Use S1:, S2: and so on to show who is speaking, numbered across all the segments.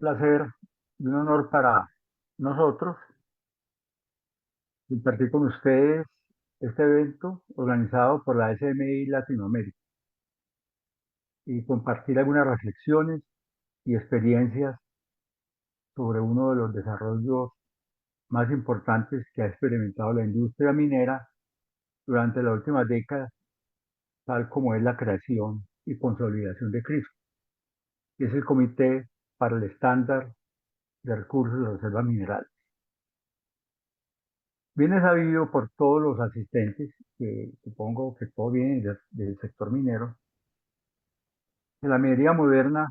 S1: placer y un honor para nosotros compartir con ustedes este evento organizado por la SMI Latinoamérica y compartir algunas reflexiones y experiencias sobre uno de los desarrollos más importantes que ha experimentado la industria minera durante las últimas décadas, tal como es la creación y consolidación de CRISCO, que es el Comité para el Estándar de Recursos de Reserva Mineral. Bien es sabido por todos los asistentes, que supongo que todo viene del sector minero, que la minería moderna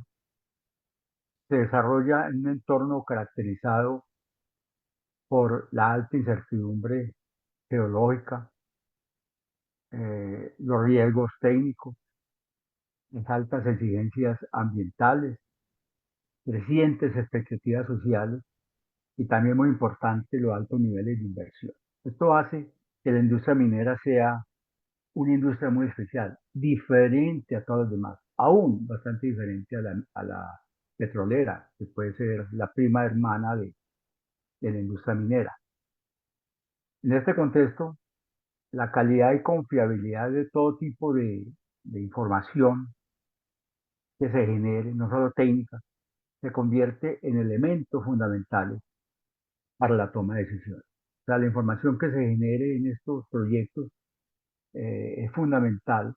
S1: se desarrolla en un entorno caracterizado por la alta incertidumbre geológica, los riesgos técnicos, las altas exigencias ambientales, crecientes expectativas sociales y también muy importante los altos niveles de inversión. Esto hace que la industria minera sea una industria muy especial, diferente a todas las demás, aún bastante diferente a la petrolera, que puede ser la prima hermana de la industria minera. En este contexto, la calidad y confiabilidad de todo tipo de información que se genere, no solo técnica, se convierte en elementos fundamentales para la toma de decisiones. O sea, la información que se genere en estos proyectos es fundamental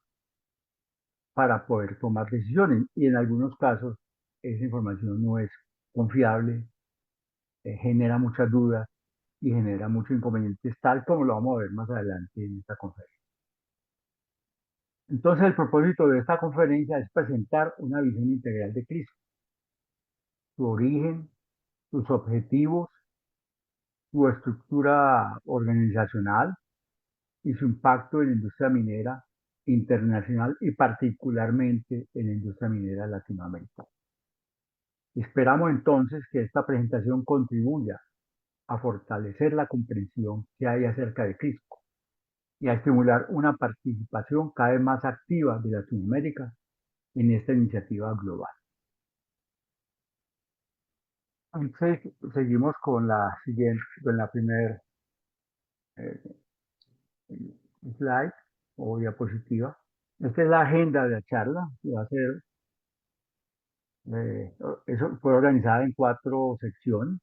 S1: para poder tomar decisiones y en algunos casos esa información no es confiable, genera muchas dudas y genera muchos inconvenientes, tal como lo vamos a ver más adelante en esta conferencia. Entonces, el propósito de esta conferencia es presentar una visión integral de CRISP, su origen, sus objetivos, su estructura organizacional y su impacto en la industria minera internacional y particularmente en la industria minera latinoamericana. Esperamos entonces que esta presentación contribuya a fortalecer la comprensión que hay acerca de CRISPR y a estimular una participación cada vez más activa de Latinoamérica en esta iniciativa global. Entonces, seguimos con la siguiente, con la primera eh, slide o diapositiva. Esta es la agenda de la charla, que va a ser, eh, eso fue organizada en 4 secciones.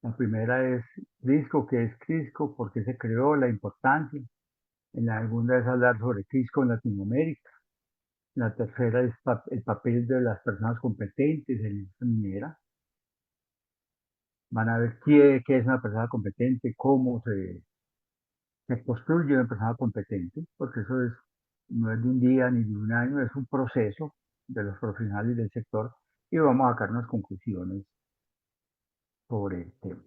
S1: La primera es CRISCO, ¿qué es CRISCO? ¿Por qué se creó? La importancia. En la segunda es hablar sobre CRISCO en Latinoamérica. La tercera es el papel de las personas competentes en la industria minera. Van a ver qué es una persona competente, cómo se construye una persona competente, porque eso no es de un día ni de un año, es un proceso de los profesionales del sector y vamos a sacar unas conclusiones sobre el tema.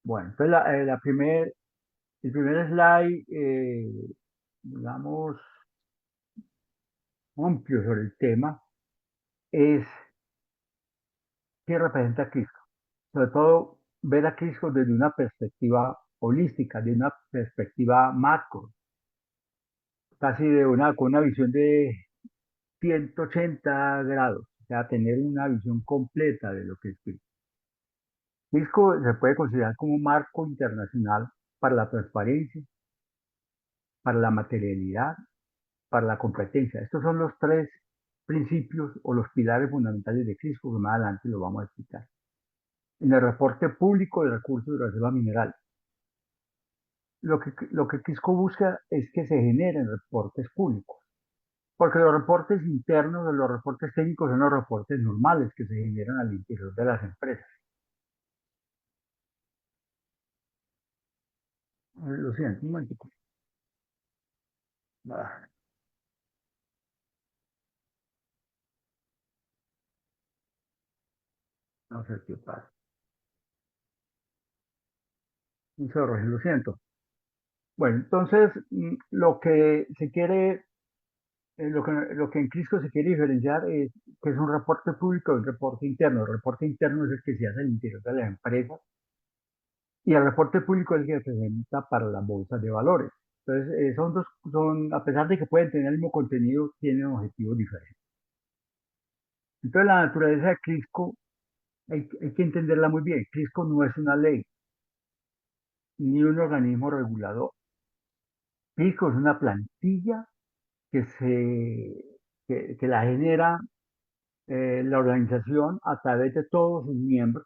S1: Bueno, entonces el primer slide, digamos, amplio sobre el tema es qué representa Crisco. Sobre todo, ver a Crisco desde una perspectiva holística, de una perspectiva macro, casi con una visión de 180 grados, o sea, tener una visión completa de lo que es Crisco. Crisco se puede considerar como un marco internacional para la transparencia, para la materialidad, para la competencia. Estos son los 3 principios o los pilares fundamentales de Crisco, que más adelante lo vamos a explicar. En el reporte público de recursos de reserva mineral, lo que Crisco busca es que se generen reportes públicos, porque los reportes internos, los reportes técnicos son los reportes normales que se generan al interior de las empresas. Lo siento, un momentico. Ah, no sé qué pasa. Un cerro, lo siento. Bueno, entonces, lo que se quiere, lo que en Crisco se quiere diferenciar es que es un reporte público y un reporte interno. El reporte interno es el que se hace al interior de la empresa y el reporte público es el que se presenta para las bolsas de valores. Entonces, a pesar de que pueden tener el mismo contenido, tienen objetivos diferentes. Entonces, la naturaleza de Crisco hay que entenderla muy bien. Crisco no es una ley ni un organismo regulador. Crisco es una plantilla que, que la genera la organización a través de todos sus miembros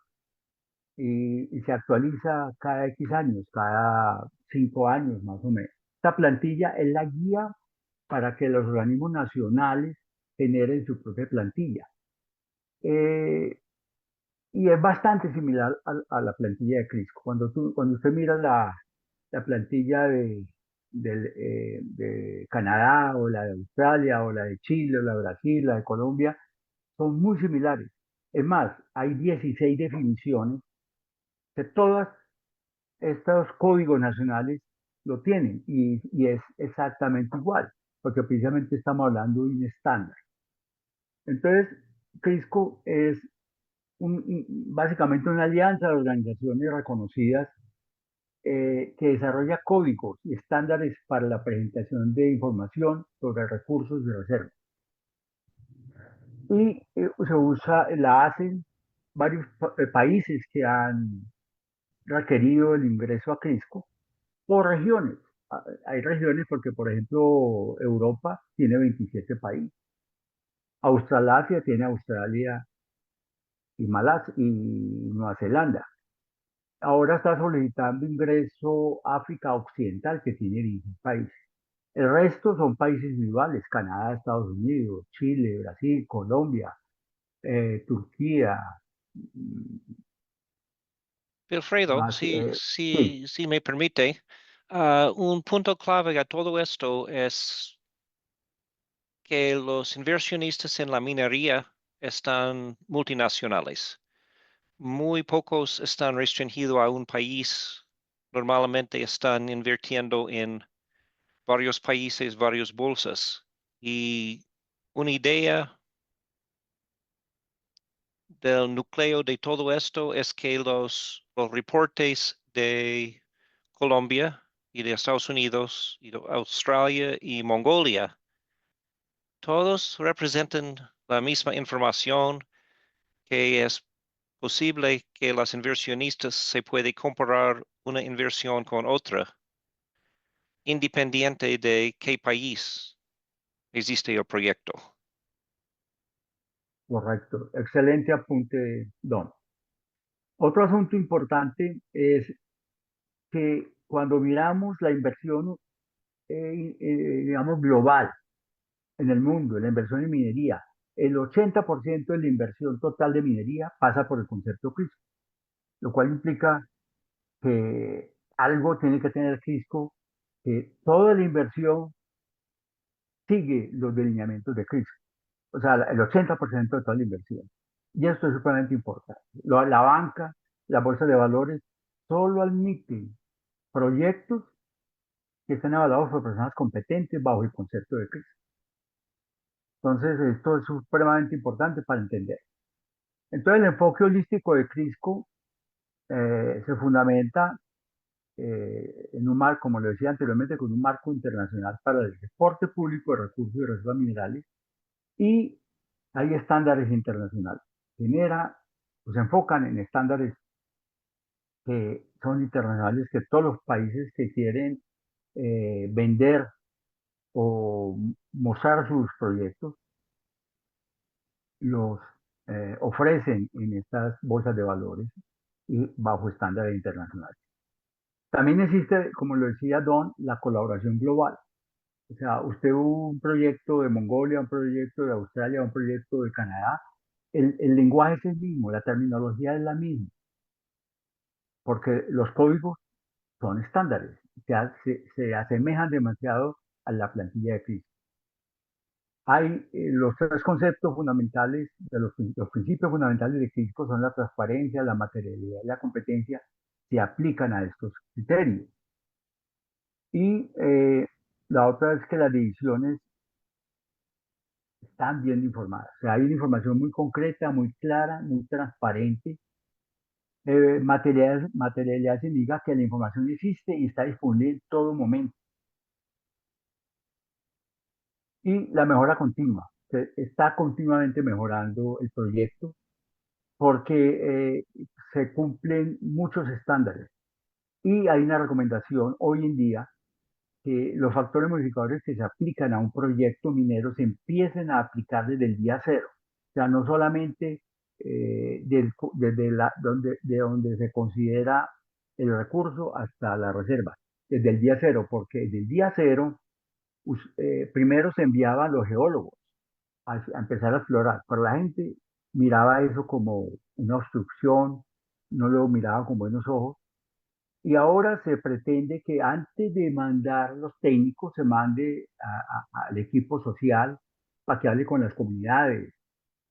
S1: y se actualiza cada X años, cada 5 años más o menos. Esta plantilla es la guía para que los organismos nacionales generen su propia plantilla. Eh, y es bastante similar a la plantilla de Crisco. Cuando usted mira la plantilla de Canadá o la de Australia o la de Chile o la de Brasil, la de Colombia, son muy similares. Es más, hay 16 definiciones que todos estos códigos nacionales lo tienen y es exactamente igual, porque precisamente estamos hablando de un estándar. Entonces, Crisco es básicamente una alianza de organizaciones reconocidas que desarrolla códigos y estándares para la presentación de información sobre recursos de reserva. Y se usa, la hacen varios países que han requerido el ingreso a Crisco por regiones. Hay regiones porque, por ejemplo, Europa tiene 27 países. Australasia tiene Australia y Malasia y Nueva Zelanda. Ahora está solicitando ingreso África Occidental, que tiene 16 países. El resto son países individuales, Canadá, Estados Unidos, Chile, Brasil, Colombia, Turquía, mm,
S2: Wilfredo,
S1: más, sí,
S2: si me permite, un punto clave a todo esto es que los inversionistas en la minería están multinacionales. Muy pocos están restringidos a un país. Normalmente están invirtiendo en varios países, varias bolsas. Y una idea del núcleo de todo esto es que los reportes de Colombia y de Estados Unidos y de Australia y Mongolia, todos representan la misma información, que es posible que las inversionistas se puede comparar una inversión con otra, independiente de qué país existe el proyecto.
S1: correcto. Excelente apunte, Don. Otro asunto importante es que cuando miramos la inversión, digamos, global en el mundo, la inversión en minería, el 80% de la inversión total de minería pasa por el concepto CRISCO, lo cual implica que algo tiene que tener CRISCO, que toda la inversión sigue los delineamientos de CRISCO, o sea, el 80% de toda la inversión. Y esto es supremamente importante. La banca, la bolsa de valores, solo admiten proyectos que estén avalados por personas competentes bajo el concepto de CRISCO. Entonces, esto es supremamente importante para entender. Entonces, el enfoque holístico de Crisco se fundamenta en un marco, como lo decía anteriormente, con un marco internacional para el reporte público de recursos y reservas minerales y hay estándares internacionales. Genera, pues se enfocan en estándares que son internacionales, que todos los países que quieren vender o mostrar sus proyectos los ofrecen en estas bolsas de valores y bajo estándares internacionales. También existe, como lo decía Don, la colaboración global. O sea, usted un proyecto de Mongolia, un proyecto de Australia, un proyecto de Canadá, el lenguaje es el mismo, la terminología es la misma, porque los códigos son estándares, se asemejan demasiado a la plantilla de CRISP. Hay los tres conceptos fundamentales, los principios fundamentales de Crisco son la transparencia, la materialidad y la competencia, se aplican a estos criterios. Y la otra es que las divisiones están bien informadas. O sea, hay una información muy concreta, muy clara, muy transparente. Materialidad significa que la información existe y está disponible en todo momento. Y la mejora continua. Se está continuamente mejorando el proyecto porque se cumplen muchos estándares. Y hay una recomendación hoy en día que los factores modificadores que se aplican a un proyecto minero se empiecen a aplicar desde el día cero. O sea, no solamente de donde se considera el recurso hasta la reserva, desde el día cero, porque desde el día cero primero se enviaban los geólogos a empezar a explorar, pero la gente miraba eso como una obstrucción, no lo miraba con buenos ojos, y ahora se pretende que antes de mandar los técnicos se mande al equipo social para que hable con las comunidades,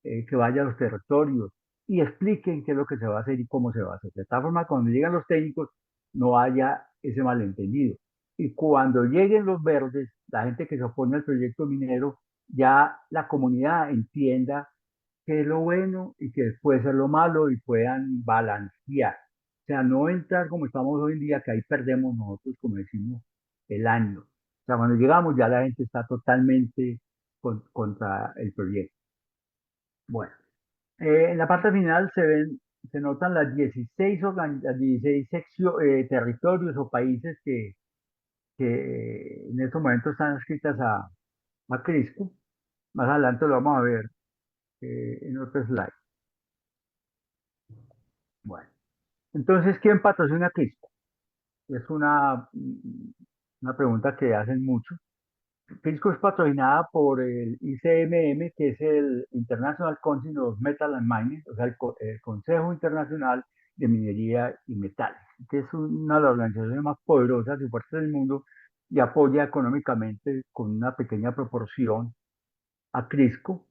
S1: que vaya a los territorios y expliquen qué es lo que se va a hacer y cómo se va a hacer. De tal forma, cuando llegan los técnicos, no haya ese malentendido. Y cuando lleguen los verdes, la gente que se opone al proyecto minero, ya la comunidad entienda qué es lo bueno y qué puede ser lo malo y puedan balancear. O sea, no entrar como estamos hoy en día, que ahí perdemos nosotros, como decimos, el año. O sea, cuando llegamos ya la gente está totalmente contra el proyecto. Bueno, en la parte final se notan las 16, las 16 territorios o países que en estos momentos están escritas a Crisco. Más adelante lo vamos a ver en otro slide. Bueno, entonces, ¿quién patrocina Crisco? Es una pregunta que hacen mucho. Crisco es patrocinada por el ICMM, que es el International Council of Metal and Mining, o sea, el Consejo Internacional de Minería y Metales, que es una de las organizaciones más poderosas y fuertes del mundo y apoya económicamente con una pequeña proporción a Crisco.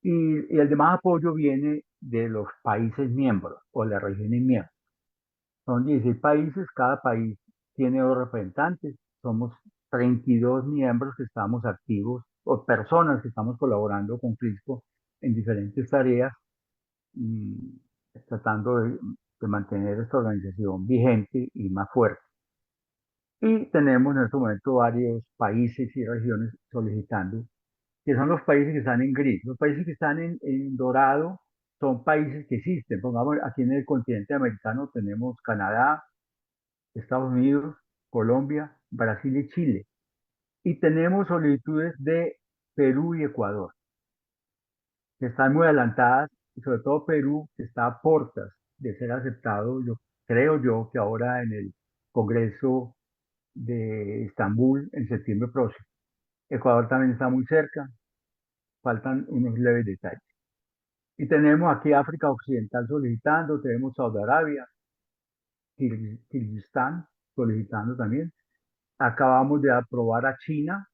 S1: Y el demás apoyo viene de los países miembros o de las regiones miembros. Son 16 países, cada país tiene dos representantes, somos 32 miembros que estamos activos o personas que estamos colaborando con Crisco en diferentes tareas y tratando de mantener esta organización vigente y más fuerte. Y tenemos en este momento varios países y regiones solicitando, que son los países que están en gris. Los países que están en dorado son países que existen. Pongamos, aquí en el continente americano tenemos Canadá, Estados Unidos, Colombia, Brasil y Chile. Y tenemos solicitudes de Perú y Ecuador, que están muy adelantadas, y sobre todo Perú, que está a puertas de ser aceptado, yo creo yo que ahora en el Congreso de Estambul en septiembre próximo. Ecuador también está muy cerca, faltan unos leves detalles. Y tenemos aquí África Occidental solicitando, tenemos Saudi Arabia, Kirguistán solicitando también. Acabamos de aprobar a China,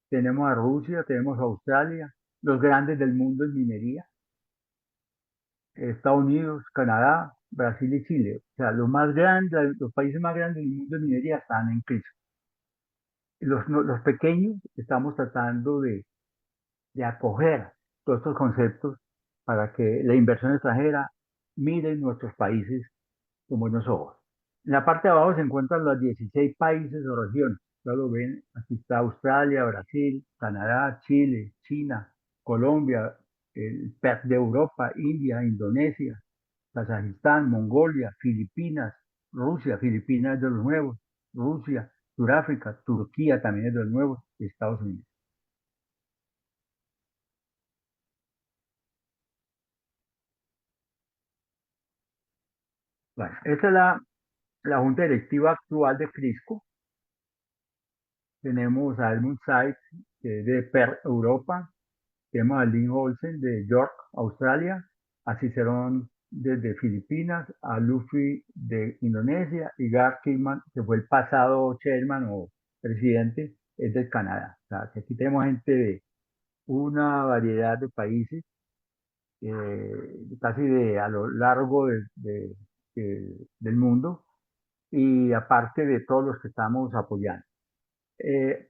S1: tenemos a Rusia, tenemos a Australia, los grandes del mundo en minería, Estados Unidos, Canadá, Brasil y Chile. O sea, los más grandes, los países más grandes del mundo en minería están en crisis. Los pequeños estamos tratando de acoger todos estos conceptos para que la inversión extranjera mire nuestros países con buenos ojos. En la parte de abajo se encuentran los 16 países o regiones. Ya lo ven, aquí está Australia, Brasil, Canadá, Chile, China, Colombia, el PEC de Europa, India, Indonesia, Kazajistán, Mongolia, Filipinas, Rusia, Filipinas es de los nuevos, Rusia, Sudáfrica, Turquía también es de los nuevos, Estados Unidos. Bueno, esta es la junta directiva actual de Crisco. Tenemos a Edmund Sykes, que es de PER Europa. Tenemos a Lynn Olsen de York, Australia. A Cicerón desde Filipinas. A Luffy de Indonesia. Y Gar Kingman, que fue el pasado chairman o presidente, es del Canadá. O sea, que aquí tenemos gente de una variedad de países, casi a lo largo del mundo. Y aparte de todos los que estamos apoyando.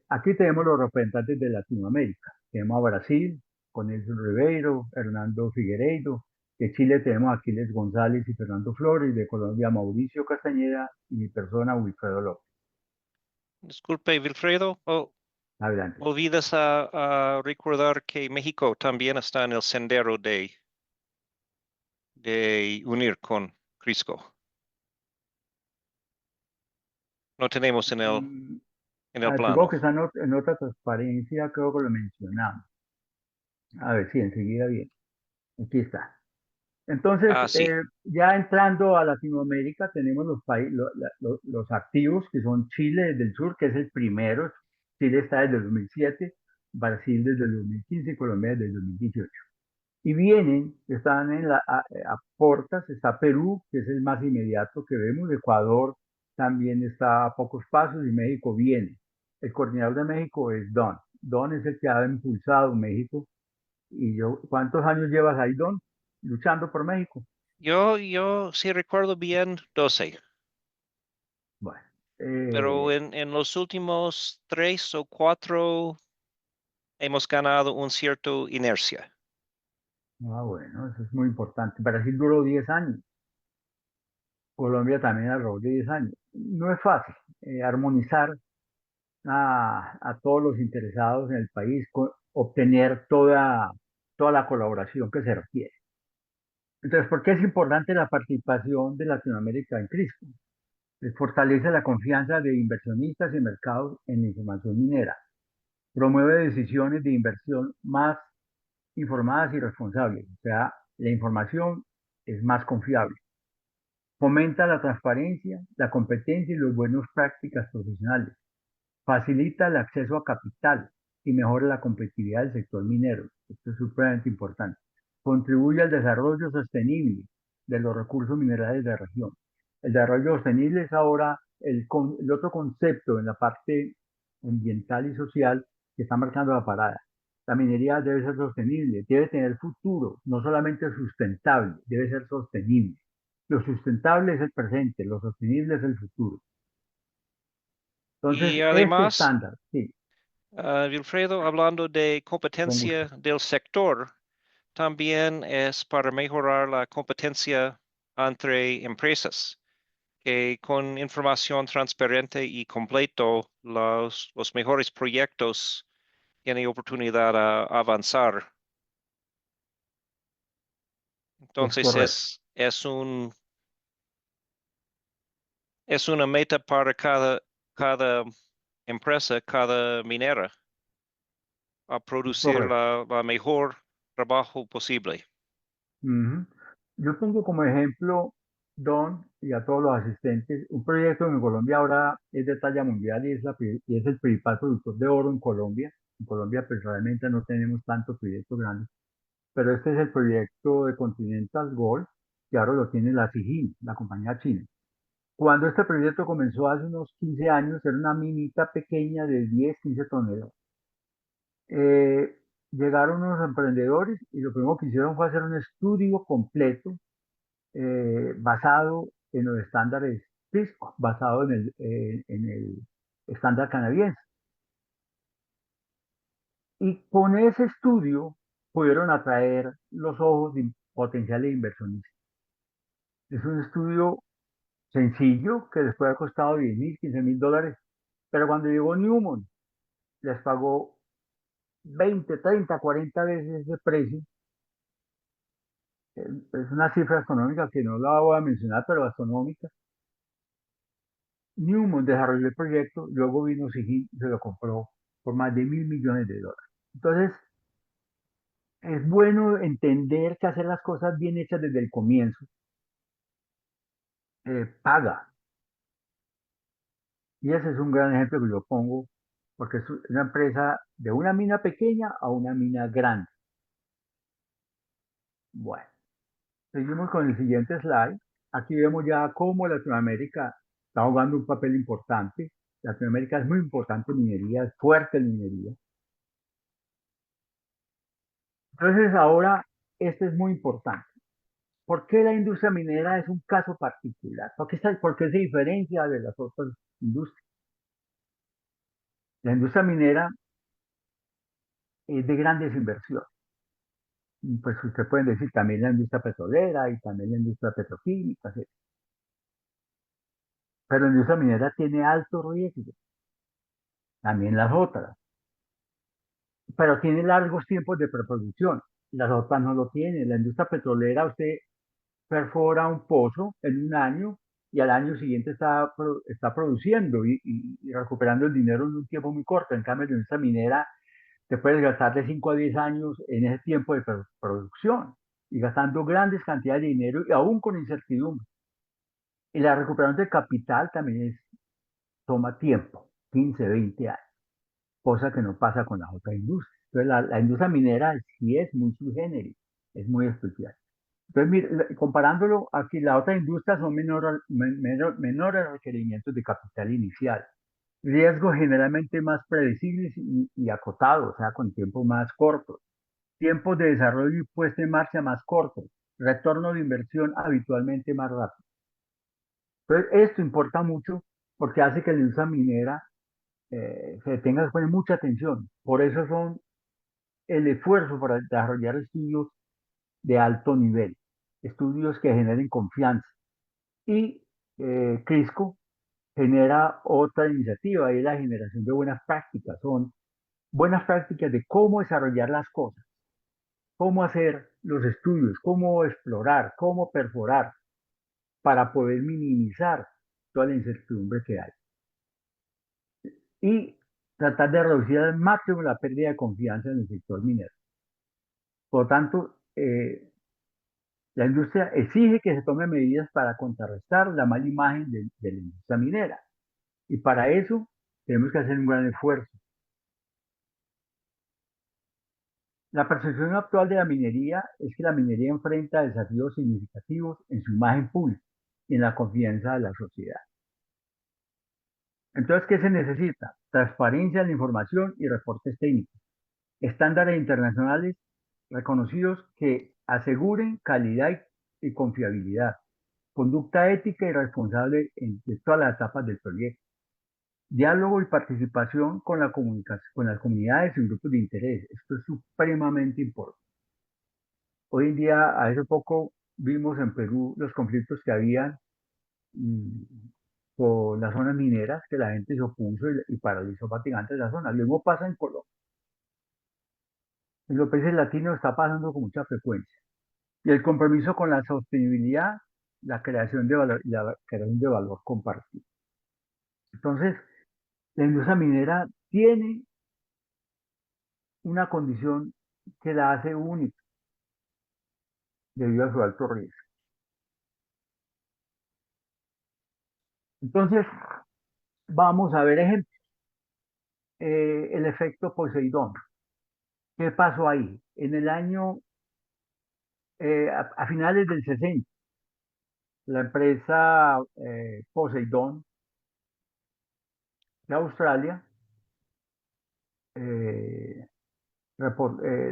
S1: Aquí tenemos los representantes de Latinoamérica. Tenemos a Brasil, con Nelson Ribeiro, Hernando Figueiredo. De Chile tenemos a Aquiles González y Fernando Flores. De Colombia, Mauricio Castañeda y mi persona, Wilfredo López.
S2: Disculpe, Wilfredo.
S1: Adelante.
S2: Olvidas a, a, recordar que México también está en el Sendero Day. de unir con Crisco. No tenemos
S1: Mm,
S2: en el
S1: supongo
S2: plano.
S1: que está en otra transparencia, creo que lo mencionamos. A ver, sí, enseguida bien. Aquí está. Entonces,
S2: Ah, sí.
S1: ya entrando a Latinoamérica, tenemos los activos que son Chile desde el sur, que es el primero. Chile está desde el 2007, Brasil desde el 2015 y Colombia desde el 2018. Y vienen, están a portas, está Perú, que es el más inmediato que vemos, Ecuador también está a pocos pasos y México viene. El coordinador de México es Don. Don es el que ha impulsado México. Y yo, ¿cuántos años llevas ahí, Don, luchando por México?
S2: Yo sí recuerdo bien 12,
S1: Bueno,
S2: pero en los últimos 3 o 4 hemos ganado un cierto inercia.
S1: bueno, eso es muy importante. Brasil duró 10 años, Colombia también alrededor de 10 años. No es fácil armonizar a todos los interesados en el país, obtener toda la colaboración que se requiere. Entonces, ¿por qué es importante la participación de Latinoamérica en CRISPR? Fortalece la confianza de inversionistas y mercados en la información minera, promueve decisiones de inversión más informadas y responsables, o sea, la información es más confiable, fomenta la transparencia, la competencia y las buenas prácticas profesionales, facilita el acceso a capital y mejora la competitividad del sector minero. Esto es supremamente importante. Contribuye al desarrollo sostenible de los recursos minerales de la región. El desarrollo sostenible es ahora el otro concepto en la parte ambiental y social que está marcando la parada. La minería debe ser sostenible, debe tener futuro, no solamente sustentable, debe ser sostenible. Lo sustentable es el presente, lo sostenible es el futuro.
S2: Y
S1: Entonces, este
S2: además,
S1: estándar, sí,
S2: Wilfredo, hablando de
S1: con
S2: competencia
S1: gusto.
S2: del sector, también es para mejorar la competencia entre empresas, que con información transparente y completo, los mejores proyectos tienen oportunidad a avanzar.
S1: Es
S2: Entonces
S1: correcto,
S2: es una meta para cada empresa, cada minera, a
S1: es
S2: producir
S1: correcto.
S2: la mejor trabajo posible.
S1: Ujú. Yo pongo como ejemplo, Don, y a todos los asistentes, un proyecto en Colombia ahora es de talla mundial y es el principal productor de oro en Colombia. En Colombia, pues realmente no tenemos tantos proyectos grandes, pero este es el proyecto de Continental Gold, que ahora lo tiene la Zijin, la compañía china. Cuando este proyecto comenzó hace unos 15 años, era una minita pequeña de 10, 15 toneladas. Eh, Llegaron unos emprendedores y lo primero que hicieron fue hacer un estudio completo basado en los estándares Cisco, basado en el estándar canadiense. Y con ese estudio pudieron atraer los ojos de potenciales inversionistas. Es un estudio sencillo que les puede haber costado 10.000, 15.000 dólares, pero cuando llegó Newmont les pagó 20, 30, 40 veces ese precio. Es una cifra astronómica que no la voy a mencionar, pero astronómica. Newmont desarrolló el proyecto, luego vino Sigin y se lo compró por más de 1.000 millones de dólares. Entonces, es bueno entender que hacer las cosas bien hechas desde el comienzo paga. Y ese es un gran ejemplo que yo pongo, porque es una empresa de una mina pequeña a una mina grande. Bueno, seguimos con el siguiente slide. Aquí vemos ya cómo Latinoamérica está jugando un papel importante. Latinoamérica es muy importante en minería, es fuerte en minería. Entonces ahora, esto es muy importante. ¿Por qué la industria minera es un caso particular? ¿Por qué se diferencia de las otras industrias? La industria minera es de grandes inversiones. Y pues usted puede decir también la industria petrolera y también la industria petroquímica, ¿sí? Pero la industria minera tiene alto riesgo, también las otras, pero tiene largos tiempos de preproducción. Las otras no lo tienen. La industria petrolera, usted perfora un pozo en un año y al año siguiente está produciendo y recuperando el dinero en un tiempo muy corto. En cambio, en esta minera te puedes gastar de 5 a 10 años en ese tiempo de producción y gastando grandes cantidades de dinero y aún con incertidumbre. Y la recuperación de capital también toma tiempo, 15, 20 años, cosa que no pasa con las otras industrias. Entonces, la industria minera sí es muy sui generis, es muy especial. Entonces, mire, comparándolo aquí, la otra industria son menores requerimientos de capital inicial, riesgos generalmente más predecibles y acotados, o sea, con tiempos más cortos, tiempos de desarrollo y puesta en marcha más cortos, retorno de inversión habitualmente más rápido. Entonces, esto importa mucho porque hace que la industria minera se tenga que poner mucha atención. Por eso son el esfuerzo para desarrollar estudios de alto nivel, estudios que generen confianza. Y Crisco genera otra iniciativa, y es la generación de buenas prácticas. Son buenas prácticas de cómo desarrollar las cosas, cómo hacer los estudios, cómo explorar, cómo perforar, para poder minimizar toda la incertidumbre que hay. Y tratar de reducir al máximo la pérdida de confianza en el sector minero. Por lo tanto, la industria exige que se tomen medidas para contrarrestar la mala imagen de la industria minera. Y para eso tenemos que hacer un gran esfuerzo. La percepción actual de la minería es que la minería enfrenta desafíos significativos en su imagen pública y en la confianza de la sociedad. Entonces, ¿qué se necesita? Transparencia en la información y reportes técnicos. Estándares internacionales reconocidos que aseguren calidad y confiabilidad. Conducta ética y responsable en todas las etapas del proyecto. Diálogo y participación con la comunicación, con las comunidades y grupos de interés. Esto es supremamente importante. Hoy en día, hace poco vimos en Perú los conflictos que había mm, con las zonas mineras, que la gente se opuso y paralizó prácticamente la zona. Lo mismo pasa en Colombia. En los países latinos está pasando con mucha frecuencia. Y el compromiso con la sostenibilidad, la creación de valor compartido. Entonces, la industria minera tiene una condición que la hace única debido a su alto riesgo. Entonces, vamos a ver ejemplos. El efecto Poseidón. ¿Qué pasó ahí? En el año, a finales del 60, la empresa Poseidón de Australia eh,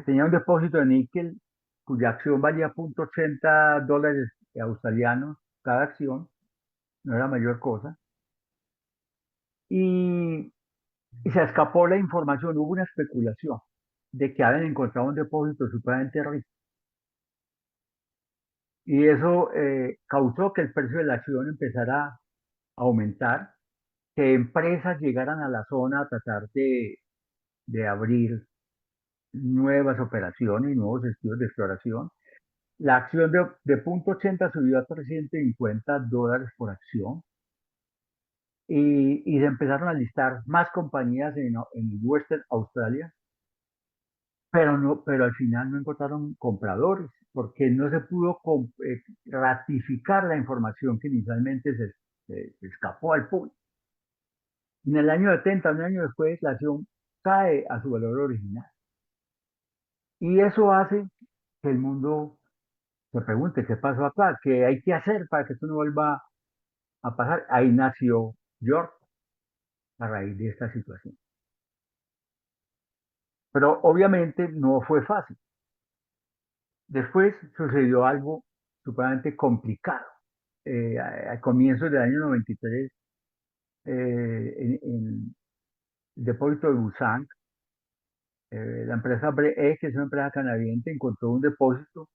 S1: tenía un depósito de níquel cuya acción valía $0.80 australianos cada acción, no era mayor cosa, y, y se escapó la información, hubo una especulación de que habían encontrado un depósito supremamente rico. Y eso causó que el precio de la acción empezara a aumentar, que empresas llegaran a la zona a tratar de abrir nuevas operaciones y nuevos estudios de exploración. La acción de 0.80 subió a $350 por acción y se empezaron a listar más compañías en Western Australia, pero al final no encontraron compradores porque no se pudo ratificar la información que inicialmente se escapó al público. En el año 70, un año después, la acción cae a su valor original. Y eso hace que el mundo se pregunte qué pasó acá, qué hay que hacer para que esto no vuelva a pasar. Ahí nació York a raíz de esta situación. Pero obviamente no fue fácil. Después sucedió algo supremamente complicado. Al comienzo del año 93, en el depósito de Busan, la empresa BRE, que es una empresa canadiense, encontró un depósito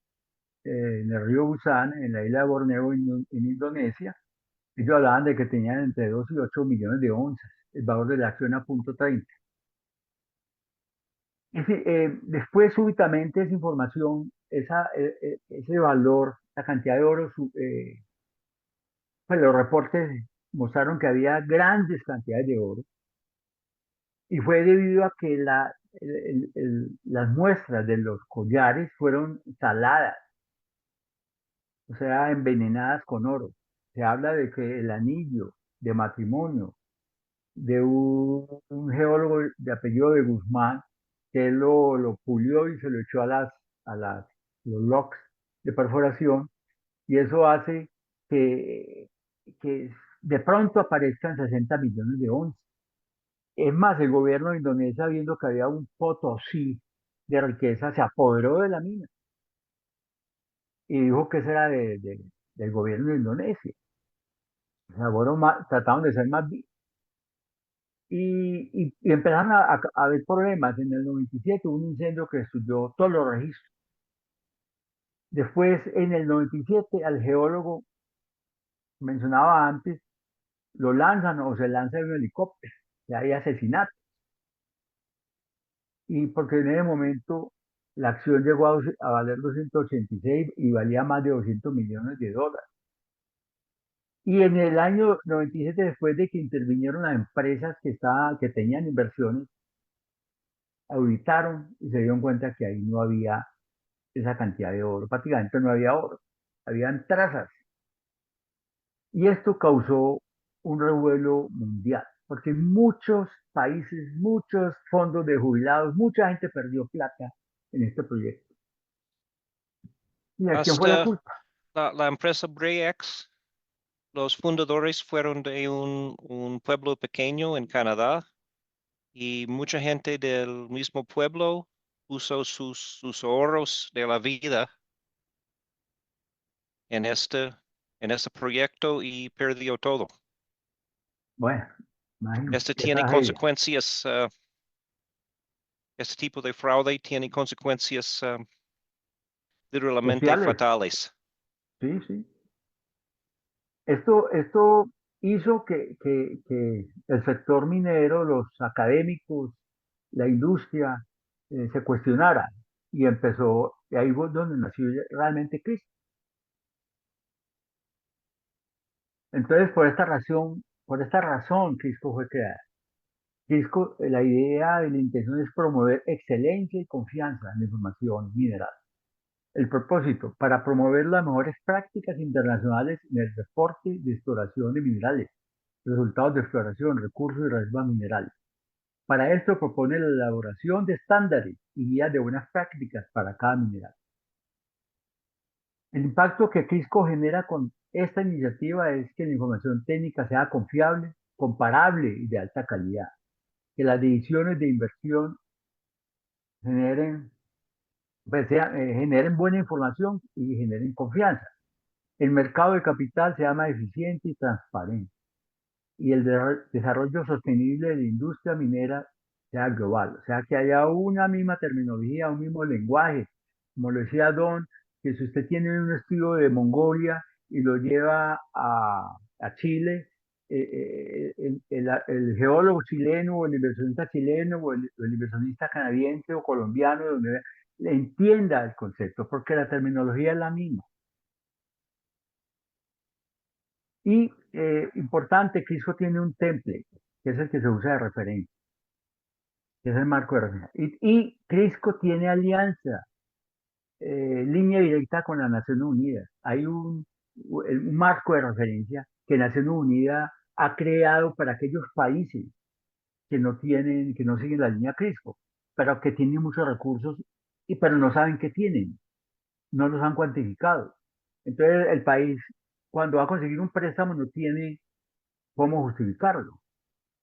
S1: en el río Busan, en la isla de Borneo, en Indonesia. Ellos hablaban de que tenían entre 2 y 8 millones de onzas, el valor de la acción a .30. Después, súbitamente, esa información, ese valor la cantidad de oro, pues los reportes mostraron que había grandes cantidades de oro y fue debido a que las muestras de los collares fueron saladas, o sea, envenenadas con oro. Se habla de que el anillo de matrimonio de un geólogo de apellido de Guzmán, que él lo pulió y se lo echó los locks de perforación, y eso hace que, que de pronto aparezcan 60 millones de onzas. Es más, el gobierno de Indonesia, viendo que había un potosí de riqueza, se apoderó de la mina y dijo que ese era del gobierno de Indonesia. O sea, bueno, trataron de ser más y empezaron a haber problemas. En el 97 hubo un incendio que destruyó todos los registros. Después, en el 97, al geólogo mencionaba antes, lo lanzan o se lanza en un helicóptero. Y hay asesinato. Y porque en ese momento la acción llegó a valer 286 y valía más de 200 millones de dólares. Y en el año 97, después de que intervinieron las empresas que tenían inversiones, auditaron y se dieron cuenta que ahí no había esa cantidad de oro. Prácticamente no había oro, habían trazas. Y esto causó un revuelo mundial, porque muchos países, muchos fondos de jubilados, mucha gente perdió plata en este proyecto. ¿Y a quién fue la
S2: Hasta
S1: culpa?
S2: la empresa Brex, los fundadores fueron de un pueblo pequeño en Canadá y mucha gente del mismo pueblo usó sus ahorros de la vida en en este proyecto y perdió todo.
S1: Bueno, imagínate,
S2: Este
S1: qué
S2: tiene
S1: tragedia.
S2: consecuencias, este tipo de fraude tiene consecuencias literalmente
S1: Sociales,
S2: fatales.
S1: sí, sí. Esto hizo que el sector minero, los académicos, la industria, se cuestionara y empezó, y ahí fue donde nació realmente Cristo. Entonces, por esta razón, Crisco fue creada. Crisco, la idea y la intención es promover excelencia y confianza en la información mineral. El propósito, para promover las mejores prácticas internacionales en el reporte de exploración de minerales, resultados de exploración, recursos y reservas minerales. Para esto propone la elaboración de estándares y guías de buenas prácticas para cada mineral. El impacto que Crisco genera con esta iniciativa es que la información técnica sea confiable, comparable y de alta calidad, que las decisiones de inversión generen, generen buena información y generen confianza. El mercado de capital sea más eficiente y transparente y el desarrollo sostenible de la industria minera sea global, o sea, que haya una misma terminología, un mismo lenguaje. Como lo decía Don, que si usted tiene un estudio de Mongolia y lo lleva a Chile, el geólogo chileno o el inversionista chileno o el inversionista canadiense o colombiano, donde le entienda el concepto, porque la terminología es la misma. Y importante, Crisco tiene un template, que es el que se usa de referencia, que es el marco de referencia. Y Crisco tiene alianza, línea directa con las Naciones Unidas. Hay un marco de referencia que Naciones Unidas ha creado para aquellos países que no siguen la línea Crisco, pero que tienen muchos recursos, pero no saben qué tienen, no los han cuantificado. Entonces el país, cuando va a conseguir un préstamo, no tiene cómo justificarlo.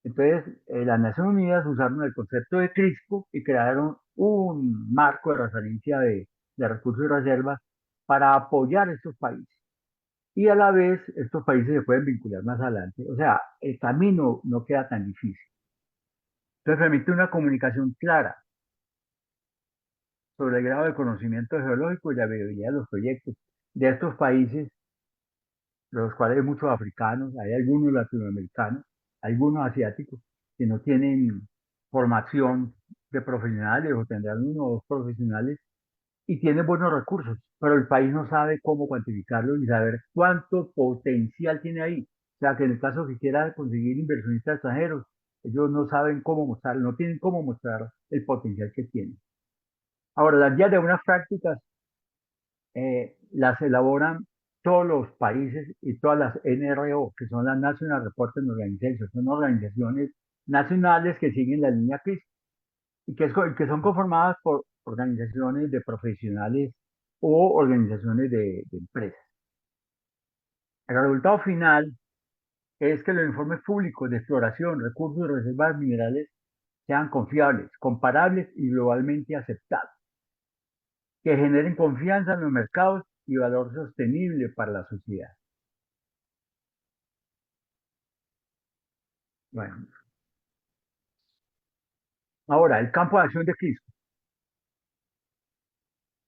S1: Entonces, las Naciones Unidas usaron el concepto de CRISPO y crearon un marco de referencia de recursos y reservas para apoyar a estos países. Y a la vez, estos países se pueden vincular más adelante. O sea, el camino no queda tan difícil. Entonces, permite una comunicación clara sobre el grado de conocimiento geológico y la viabilidad de los proyectos de estos países, de los cuales hay muchos africanos, hay algunos latinoamericanos, algunos asiáticos, que no tienen formación de profesionales o tendrán uno o dos profesionales, y tiene buenos recursos, pero el país no sabe cómo cuantificarlo ni saber cuánto potencial tiene ahí. O sea, que en el caso que quiera conseguir inversionistas extranjeros, ellos no saben cómo mostrar, no tienen cómo mostrar el potencial que tienen. Ahora, las guías de buenas prácticas las elaboran todos los países y todas las NRO, que son las National Reporting Organizations, son organizaciones nacionales que siguen la línea CRISP y que son conformadas por organizaciones de profesionales o organizaciones de empresas. El resultado final es que los informes públicos de exploración, recursos y reservas minerales sean confiables, comparables y globalmente aceptados, que generen confianza en los mercados y valor sostenible para la sociedad. Bueno, ahora, el campo de acción de CRISP.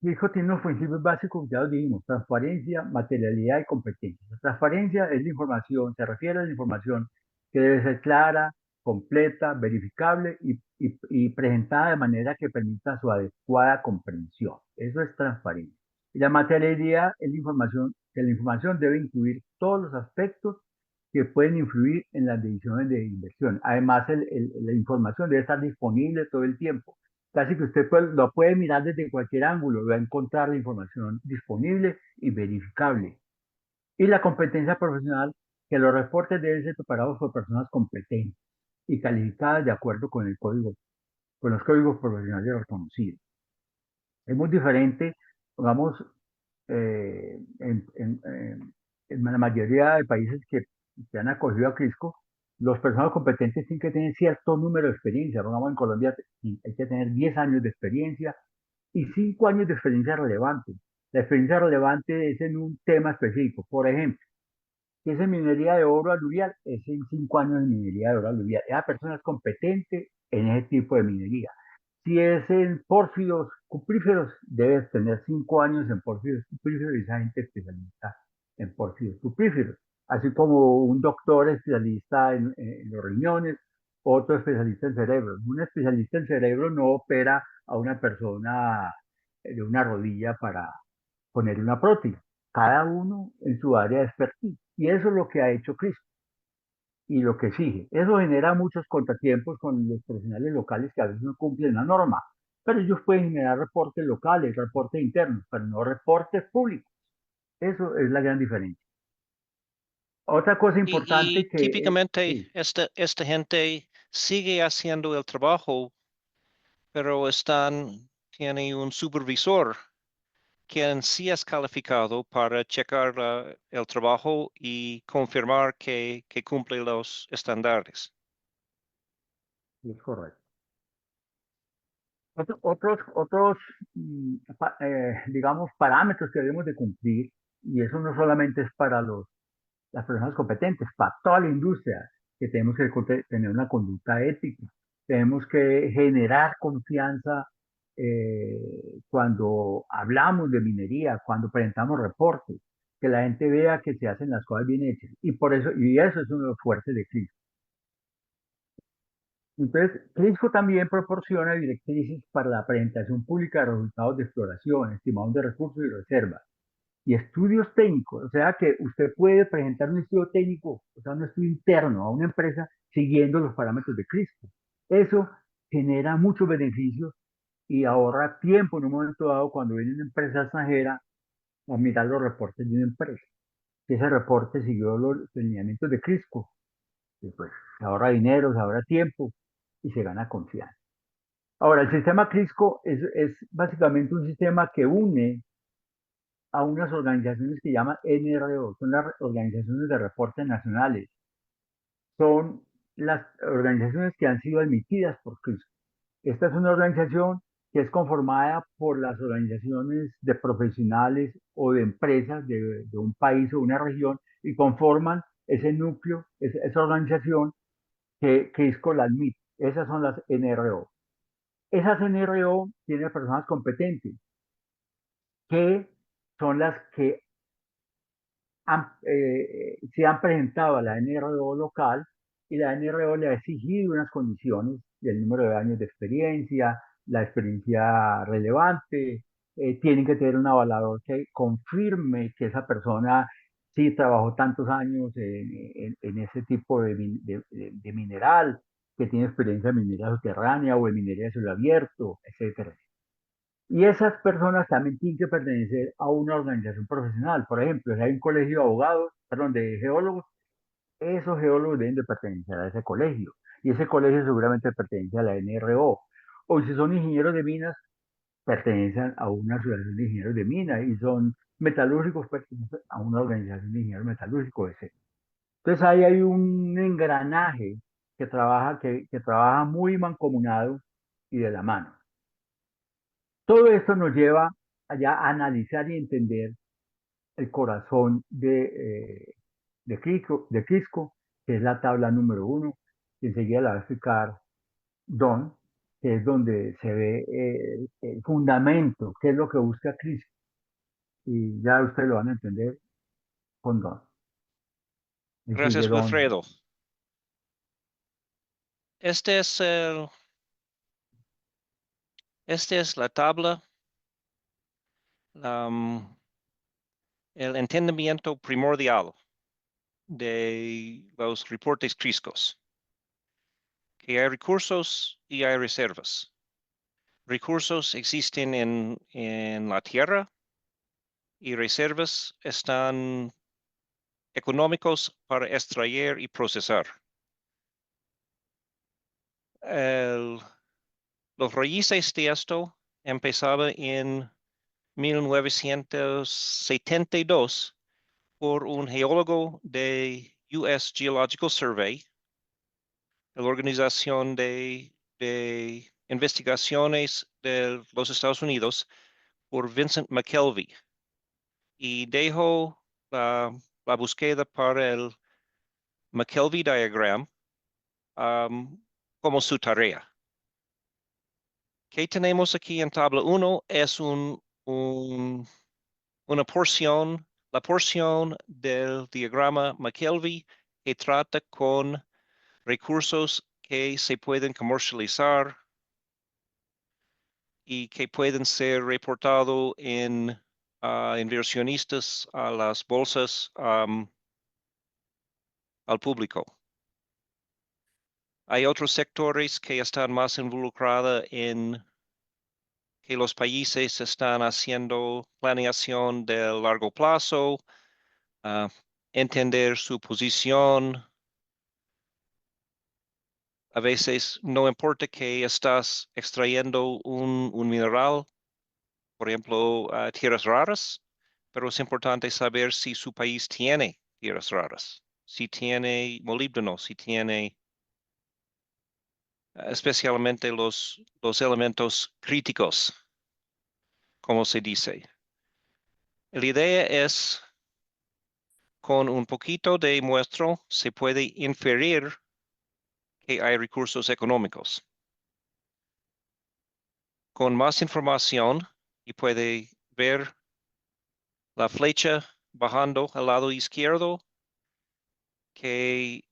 S1: CRISP tiene unos principios básicos, ya los dijimos, transparencia, materialidad y competencia. La transparencia es la información, se refiere a la información que debe ser clara, completa, verificable y presentada de manera que permita su adecuada comprensión. Eso es transparencia. Y la materialidad es la información, que la información debe incluir todos los aspectos que pueden influir en las decisiones de inversión. Además, la información debe estar disponible todo el tiempo. Casi que usted lo puede mirar desde cualquier ángulo, va a encontrar la información disponible y verificable. Y la competencia profesional, que los reportes deben ser preparados por personas competentes y calificadas de acuerdo con el código, con los códigos profesionales reconocidos. Es muy diferente, digamos, en la mayoría de países que han acogido a Crisco, los personas competentes tienen que tener cierto número de experiencia. Pongamos en Colombia hay que tener 10 años de experiencia y 5 años de experiencia relevante. La experiencia relevante es en un tema específico. Por ejemplo, si es en minería de oro aluvial, es en 5 años de minería de oro aluvial. Esa persona es competente en ese tipo de minería. Si es en pórfidos cupríferos, debes tener 5 años en pórfidos cupríferos y esa gente especialista en pórfidos cupríferos. Así como un doctor especialista en los riñones, otro especialista en cerebro. Un especialista en cerebro no opera a una persona de una rodilla para poner una prótesis. Cada uno en su área de expertise. Y eso es lo que ha hecho Cristo y lo que exige. Eso genera muchos contratiempos con los profesionales locales que a veces no cumplen la norma, pero ellos pueden generar reportes locales, reportes internos, pero no reportes públicos. Eso es la gran diferencia. Otra cosa
S2: Y
S1: importante que,
S2: típicamente
S1: sí,
S2: esta gente sigue haciendo el trabajo, pero tiene un supervisor quien sí es calificado para checar el trabajo y confirmar que cumple los estándares.
S1: es correcto. Otros digamos, parámetros que debemos de cumplir, y eso no solamente es para las personas competentes, para toda la industria, que tenemos que tener una conducta ética, tenemos que generar confianza cuando hablamos de minería, cuando presentamos reportes, que la gente vea que se hacen las cosas bien hechas. Y eso es uno de los fuertes de CRISCO. Entonces, CRISCO también proporciona directrices para la presentación pública de resultados de exploración, estimados de recursos y reservas y estudios técnicos, o sea que usted puede presentar un estudio técnico, o sea, un estudio interno a una empresa siguiendo los parámetros de CRISPR. Eso genera muchos beneficios y ahorra tiempo en un momento dado cuando viene una empresa extranjera a mirar los reportes de una empresa. Si ese reporte siguió los lineamientos de CRISPR, y pues se ahorra dinero, se ahorra tiempo y se gana confianza. Ahora, el sistema CRISCO es básicamente un sistema que une a unas organizaciones que llaman NRO, son las organizaciones de reportes nacionales, son las organizaciones que han sido admitidas por CRISP. Esta es una organización que es conformada por las organizaciones de profesionales o de empresas de un país o una región y conforman ese núcleo, esa organización que CRISCO la admite. Esas son las NRO. Esas NRO tienen personas competentes que son las que se han presentado a la NRO local y la NRO le ha exigido unas condiciones del número de años de experiencia, la experiencia relevante, tienen que tener un avalador que confirme que esa persona sí trabajó tantos años en ese tipo de mineral, que tiene experiencia en minería subterránea o en minería de cielo abierto, etcétera. Y esas personas también tienen que pertenecer a una organización profesional. Por ejemplo, si hay un colegio de abogados, perdón, de geólogos, esos geólogos deben de pertenecer a ese colegio. Y ese colegio seguramente pertenece a la NRO. O si son ingenieros de minas, pertenecen a una asociación de ingenieros de minas. Y son metalúrgicos, pertenecen a una organización de ingenieros metalúrgicos, etc. Entonces ahí hay un engranaje que trabaja muy mancomunado y de la mano. Todo esto nos lleva allá a analizar y entender el corazón de Crisco, que es la tabla número 1, y enseguida la va a explicar Don, que es donde se ve el fundamento, qué es lo que busca Crisco, y ya ustedes lo van a entender con Don. Y sigue
S2: Gracias,
S1: Don.
S2: Wilfredo. Este es esta es la tabla, el entendimiento primordial de los reportes CRISCOS, que hay recursos y hay reservas. Recursos existen en la tierra y reservas están económicos para extraer y procesar. Los raíces de esto empezaban en 1972 por un geólogo de US Geological Survey, la Organización de Investigaciones de los Estados Unidos, por Vincent McKelvey, y dejó la búsqueda para el McKelvey Diagram como su tarea. ¿Qué tenemos aquí en tabla 1? Es una porción, la porción del diagrama McKelvey que trata con recursos que se pueden comercializar y que pueden ser reportados en inversionistas, a las bolsas, al público. Hay otros sectores que están más involucrados en que los países están haciendo planeación de largo plazo, entender su posición. A veces no importa que estás extrayendo un mineral, por ejemplo, tierras raras, pero es importante saber si su país tiene tierras raras, si tiene molibdeno, si tiene especialmente los elementos críticos, como se dice. La idea es, con un poquito de muestro, se puede inferir que hay recursos económicos. Con más información, y puede ver la flecha bajando al lado izquierdo, que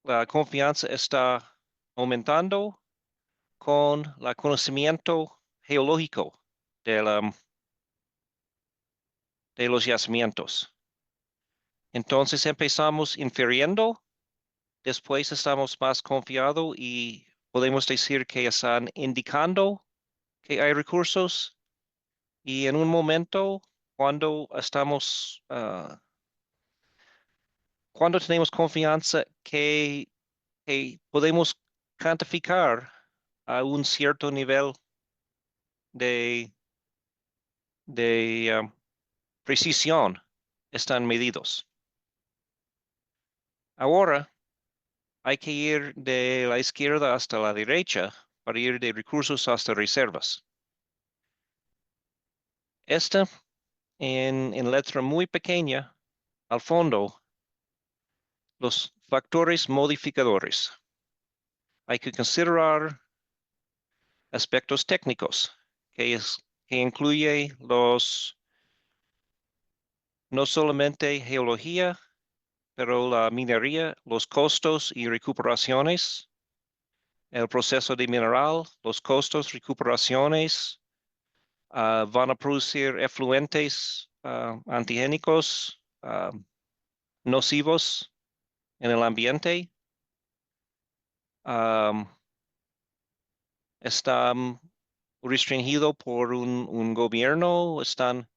S2: la confianza está aumentando con el conocimiento geológico de los yacimientos. Entonces empezamos infiriendo, después estamos más confiados y podemos decir que están indicando que hay recursos, y en un momento cuando cuando tenemos confianza que podemos cuantificar a un cierto nivel de, de precisión, están medidos. Ahora hay que ir de la izquierda hasta la derecha para ir de recursos hasta reservas. Esta en letra muy pequeña al fondo, los factores modificadores. Hay que considerar aspectos técnicos, que incluye no solamente geología, pero la minería, los costos y recuperaciones, el proceso de mineral, los costos, recuperaciones, van a producir efluentes antigénicos nocivos en el ambiente. Están restringidos por un gobierno, están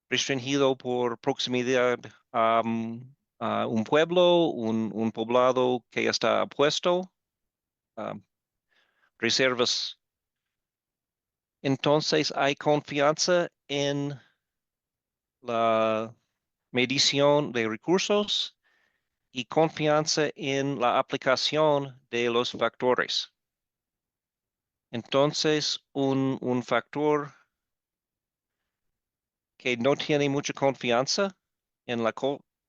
S2: restringidos por proximidad a un pueblo, un poblado que ya está puesto, reservas. Entonces hay confianza en la medición de recursos y confianza en la aplicación de los factores. Entonces, un factor que no tiene mucha confianza en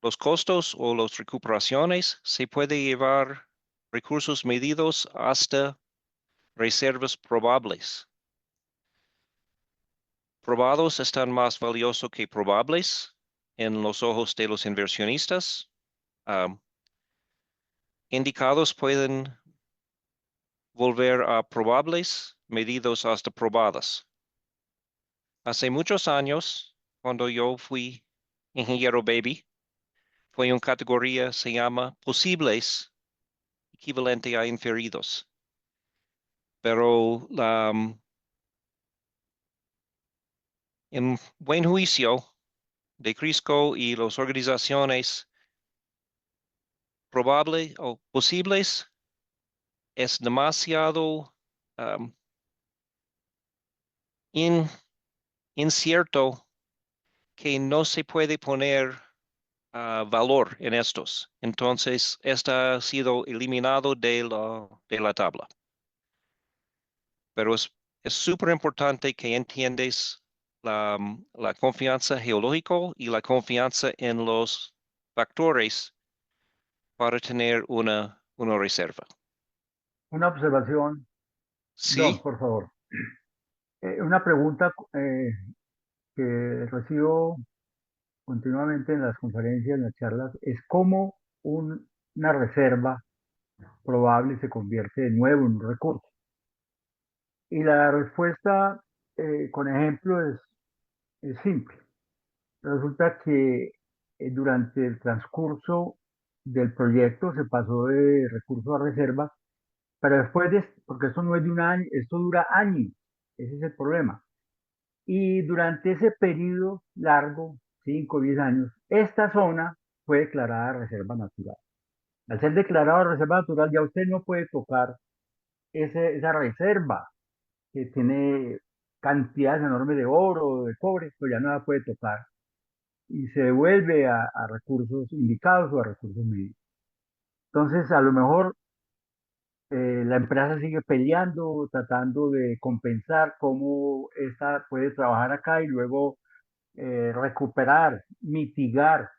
S2: los costos o las recuperaciones, se puede llevar recursos medidos hasta reservas probables. Probados están más valiosos que probables en los ojos de los inversionistas. Indicados pueden volver a probables, medidos hasta probadas. Hace muchos años, cuando yo fui ingeniero baby, fue una categoría, se llama posibles, equivalente a inferidos. Pero en buen juicio de Crisco y las organizaciones probable o posibles es demasiado um, incierto que no se puede poner valor en estos. Entonces, esta ha sido eliminado de la tabla. Pero es súper importante que entiendes la confianza geológica y la confianza en los factores para tener una reserva.
S1: Una observación, Don,
S2: Sí,
S1: por favor. Una pregunta que recibo continuamente en las conferencias, en las charlas, es cómo una reserva probable se convierte de nuevo en un recurso. Y la respuesta con ejemplo es simple. Resulta que durante el transcurso del proyecto se pasó de recurso a reserva, pero después porque esto no es de un año, esto dura años, ese es el problema. Y durante ese periodo largo, 5 o 10 años, esta zona fue declarada reserva natural. Al ser declarada reserva natural, ya usted no puede tocar esa reserva que tiene cantidades enormes de oro, de cobre, pues ya no la puede tocar y se devuelve a recursos indicados o a recursos medidos. Entonces, a lo mejor la empresa sigue peleando, tratando de compensar cómo esta puede trabajar acá y luego recuperar, mitigar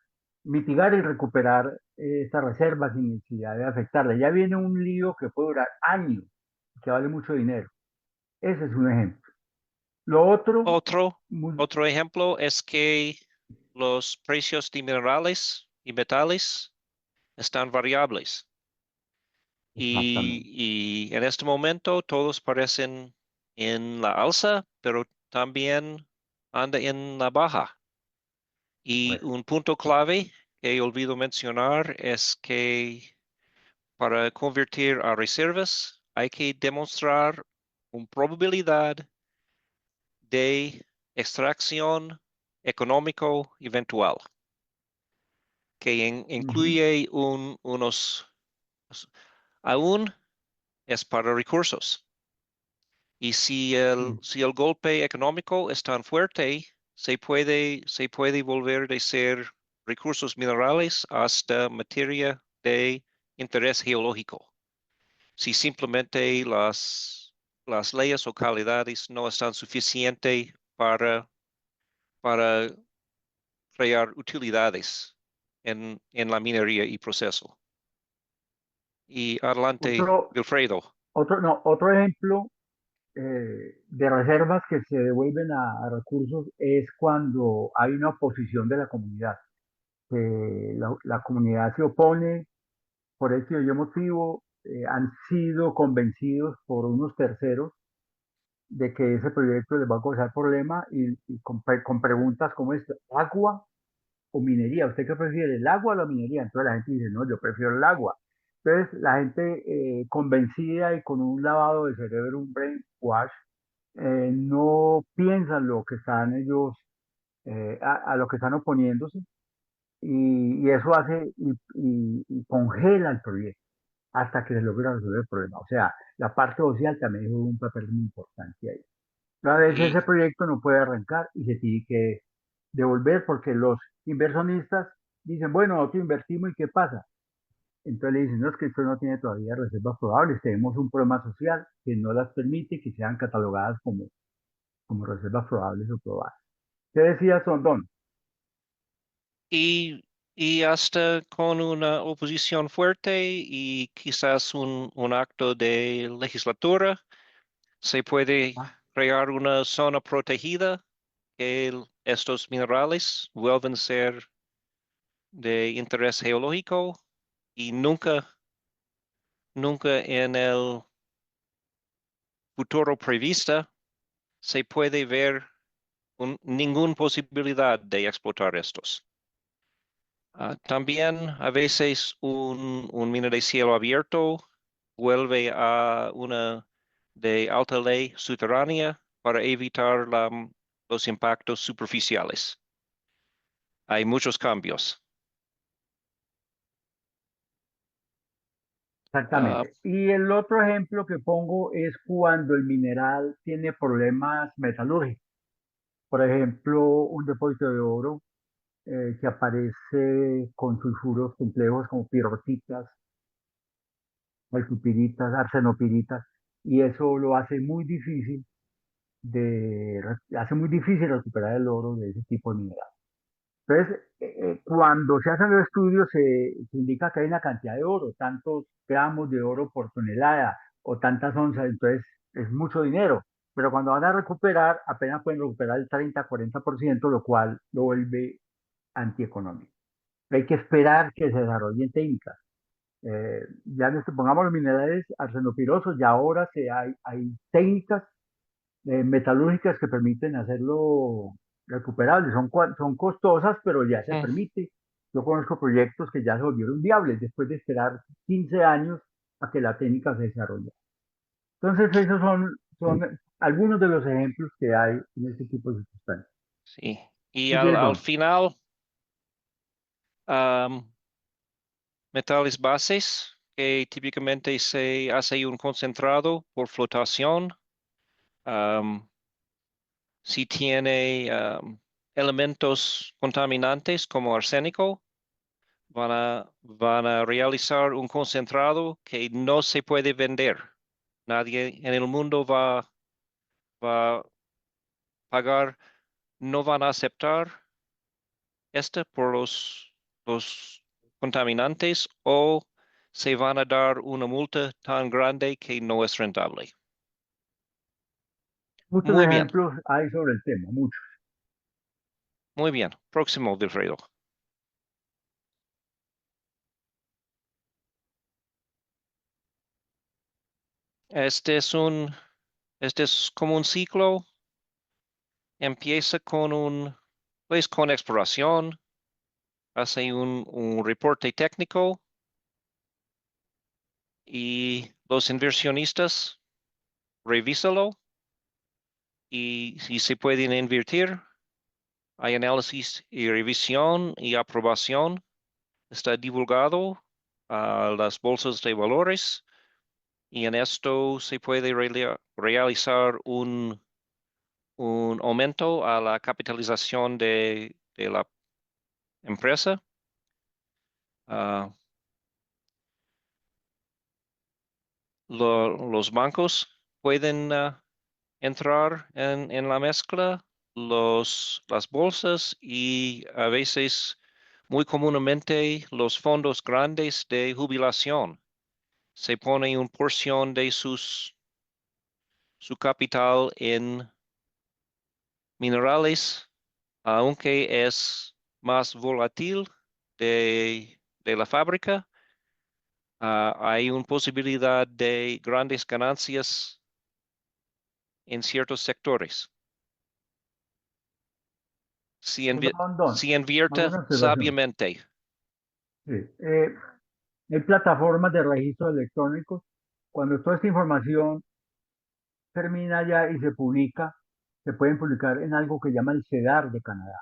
S1: y recuperar esta reserva sin necesidad de afectarla. Ya viene un lío que puede durar años, que vale mucho dinero. Ese es un ejemplo. Lo otro,
S2: otro,
S1: muy
S2: otro ejemplo es que los precios de minerales y metales están variables.
S1: exactamente.
S2: Y en este momento todos parecen en la alza, pero también anda en la baja. Y
S1: Pues,
S2: un punto clave que olvido mencionar es que para convertir a reservas hay que demostrar una probabilidad de extracción económico eventual, que
S1: ujú,
S2: incluye unos, aún es para recursos. Y
S1: sí.
S2: si el golpe económico es tan fuerte, se puede volver de ser recursos minerales hasta materia de interés geológico. Si simplemente las leyes o calidades no están suficientes para crear utilidades en la minería y proceso. Y adelante,
S1: Otro,
S2: Wilfredo.
S1: no, otro ejemplo de reservas que se devuelven a recursos es cuando hay una oposición de la comunidad. La comunidad se opone por este o yo motivo, han sido convencidos por unos terceros de que ese proyecto les va a causar problema y con preguntas como esta, ¿agua o minería? ¿Usted qué prefiere, el agua o la minería? Entonces la gente dice, no, yo prefiero el agua. Entonces la gente convencida y con un lavado de cerebro, un brainwash, no piensan lo que están ellos, a lo que están oponiéndose y eso hace y congela el proyecto hasta que se logra resolver el problema. O sea, la parte social también juega un papel muy importante ahí. A veces
S2: Y,
S1: ese proyecto no puede arrancar y se tiene que devolver porque los inversionistas dicen, bueno, nosotros invertimos y ¿qué pasa? Entonces le dicen, no, es que esto no tiene todavía reservas probables, tenemos un problema social que no las permite que sean catalogadas como reservas probables o probadas. ¿Qué decía Sondón?
S2: y, y hasta con una oposición fuerte y quizás un acto de legislatura, se puede
S1: Ah,
S2: crear una zona protegida que estos minerales vuelven a ser de interés geológico y nunca en el futuro previsto se puede ver ninguna posibilidad de explotar estos. También a veces un mina de cielo abierto vuelve a una de alta ley subterránea para evitar los impactos superficiales. Hay muchos cambios. Ah,
S1: exactamente. Y el otro ejemplo que pongo es cuando el mineral tiene problemas metalúrgicos. Por ejemplo, un depósito de oro que aparece con sulfuros complejos como pirotitas, malcupiritas, arsenopiritas, y eso lo hace muy difícil hace muy difícil recuperar el oro de ese tipo de mineral. Entonces, cuando se hacen los estudios, se indica que hay una cantidad de oro, tantos gramos de oro por tonelada o tantas onzas, entonces es mucho dinero. Pero cuando van a recuperar, apenas pueden recuperar el 30-40%, lo cual lo vuelve antieconómico. Hay que esperar que se desarrollen técnicas. Ya pongamos los minerales arsenopirosos, ya ahora hay técnicas metalúrgicas que permiten hacerlo recuperable. Son costosas, pero ya se
S2: mm,
S1: permite. Yo conozco proyectos que ya se volvieron viables después de esperar 15 años a que la técnica se desarrolle. Entonces, esos son algunos de los ejemplos que hay en este tipo de sustancias.
S2: sí. Y
S1: Sí,
S2: al
S1: Jason.
S2: final, am, metales bases que típicamente se hace un concentrado por flotación. am, si tiene elementos contaminantes como arsénico, van a realizar un concentrado que no se puede vender. Nadie en el mundo va a pagar, no van a aceptar este por los contaminantes o se van a dar una multa tan grande que no es rentable.
S1: Muchos
S2: Muy bien,
S1: ejemplos hay sobre el tema, muchos.
S2: muy bien. Próximo, Wilfredo. Este es este es como un ciclo. Empieza con pues con exploración, hace un reporte técnico y los inversionistas revísalo y si se pueden invertir, hay análisis y revisión y aprobación. Está divulgado a las bolsas de valores y en esto se puede realizar un aumento a la capitalización de la empresa. Ah, los bancos pueden entrar en la mezcla, las bolsas y a veces, muy comúnmente, los fondos grandes de jubilación. Se pone una porción de su capital en minerales, aunque es más volátil de la fábrica. Hay una posibilidad de grandes ganancias en ciertos sectores. Si
S1: Rondón,
S2: invierte
S1: alguna observación.
S2: sabiamente.
S1: Sí. Hay plataformas de registro electrónicos. Cuando toda esta información termina ya y se publica, se pueden publicar en algo que llama el CEDAR de Canadá,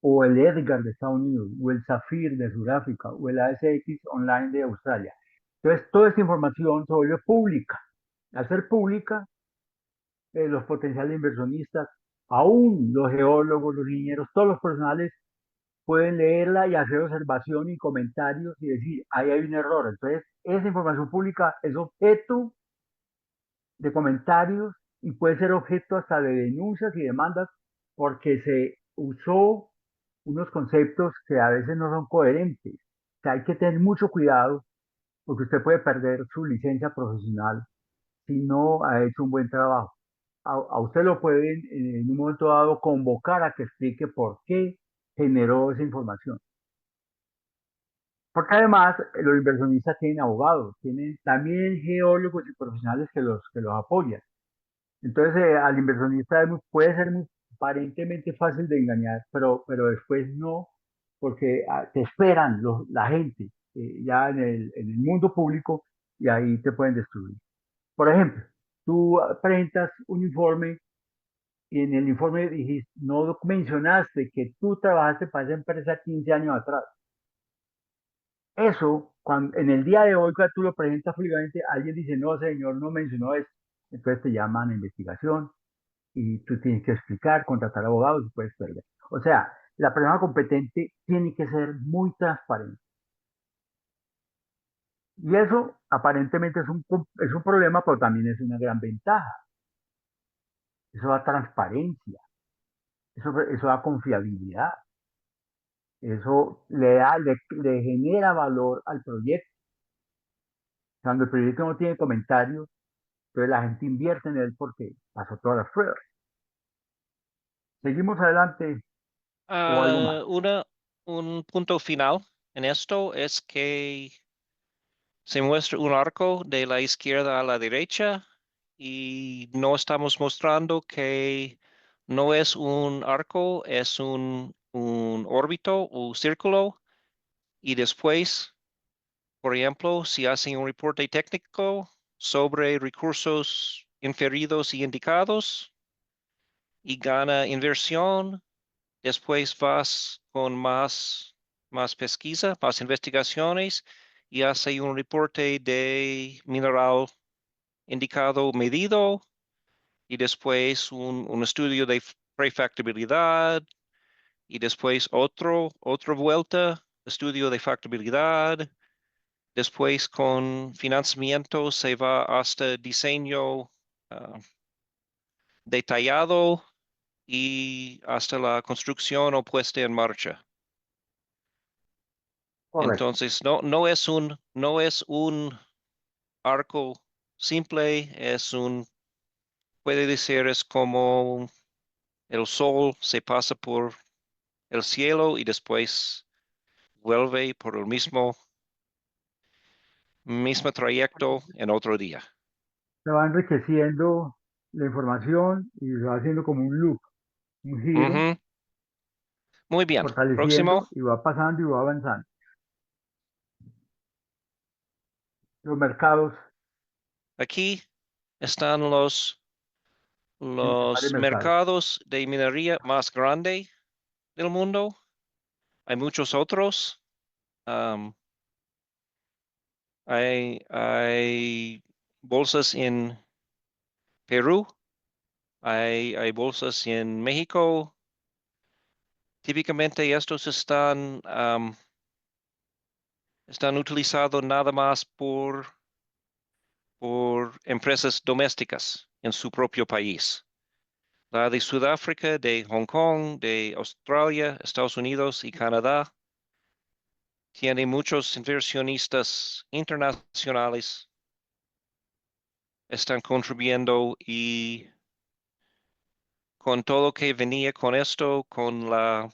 S1: o el EDGAR de Estados Unidos, o el SAFIR de Sudáfrica, o el ASX Online de Australia. Entonces, toda esta información se vuelve pública. Al ser pública, los potenciales inversionistas, aún los geólogos, los ingenieros, todos los profesionales pueden leerla y hacer observación y comentarios y decir, ahí hay un error. Entonces, esa información pública es objeto de comentarios y puede ser objeto hasta de denuncias y demandas porque se usó unos conceptos que a veces no son coherentes. O sea, hay que tener mucho cuidado porque usted puede perder su licencia profesional si no ha hecho un buen trabajo. A usted lo pueden en un momento dado convocar a que explique por qué generó esa información. Porque además los inversionistas tienen abogados, tienen también geólogos y profesionales que los apoyan. Entonces al inversionista puede ser muy, aparentemente fácil de engañar, pero después no, porque te esperan la gente ya en el mundo público y ahí te pueden destruir. Por ejemplo, tú presentas un informe y en el informe dijiste, no mencionaste que tú trabajaste para esa empresa 15 años atrás. Eso, cuando, en el día de hoy, cuando tú lo presentas públicamente, alguien dice, no, señor, no mencionó eso. Entonces te llaman a investigación y tú tienes que explicar, contratar abogados y puedes perder. O sea, la persona competente tiene que ser muy transparente. Y eso aparentemente es un problema, pero también es una gran ventaja. Eso da transparencia, eso da confiabilidad, eso le genera valor al proyecto. Cuando el proyecto no tiene comentarios, entonces la gente invierte en él porque pasó todas las pruebas. Seguimos adelante o algo más.
S2: Un punto final en esto es que se muestra un arco de la izquierda a la derecha y no estamos mostrando que no es un arco, es un órbito o círculo. Y después, por ejemplo, si hacen un reporte técnico sobre recursos inferidos y indicados y gana inversión, después vas con más pesquisa, más investigaciones y hace un reporte de mineral indicado medido y después un estudio de prefactibilidad y después otra vuelta, estudio de factibilidad. Después con financiamiento se va hasta diseño detallado y hasta la construcción o puesta en marcha.
S1: Correcto.
S2: Entonces, no es un arco simple, puede decir, es como el sol se pasa por el cielo y después vuelve por el mismo trayecto en otro día.
S1: Se va enriqueciendo la información y se va haciendo como un loop, un giro,
S2: Ujú. Muy bien. Próximo.
S1: fortaleciendo y va pasando y va avanzando. Los mercados,
S2: Aquí están los,
S1: principales
S2: los
S1: mercados.
S2: mercados de minería más grande del mundo. Hay muchos otros. Um, hay bolsas en Perú, hay bolsas en México. Típicamente estos están utilizados nada más por empresas domésticas en su propio país. La de Sudáfrica, de Hong Kong, de Australia, Estados Unidos y Canadá tiene muchos inversionistas internacionales, están contribuyendo y con todo que venía con esto, con la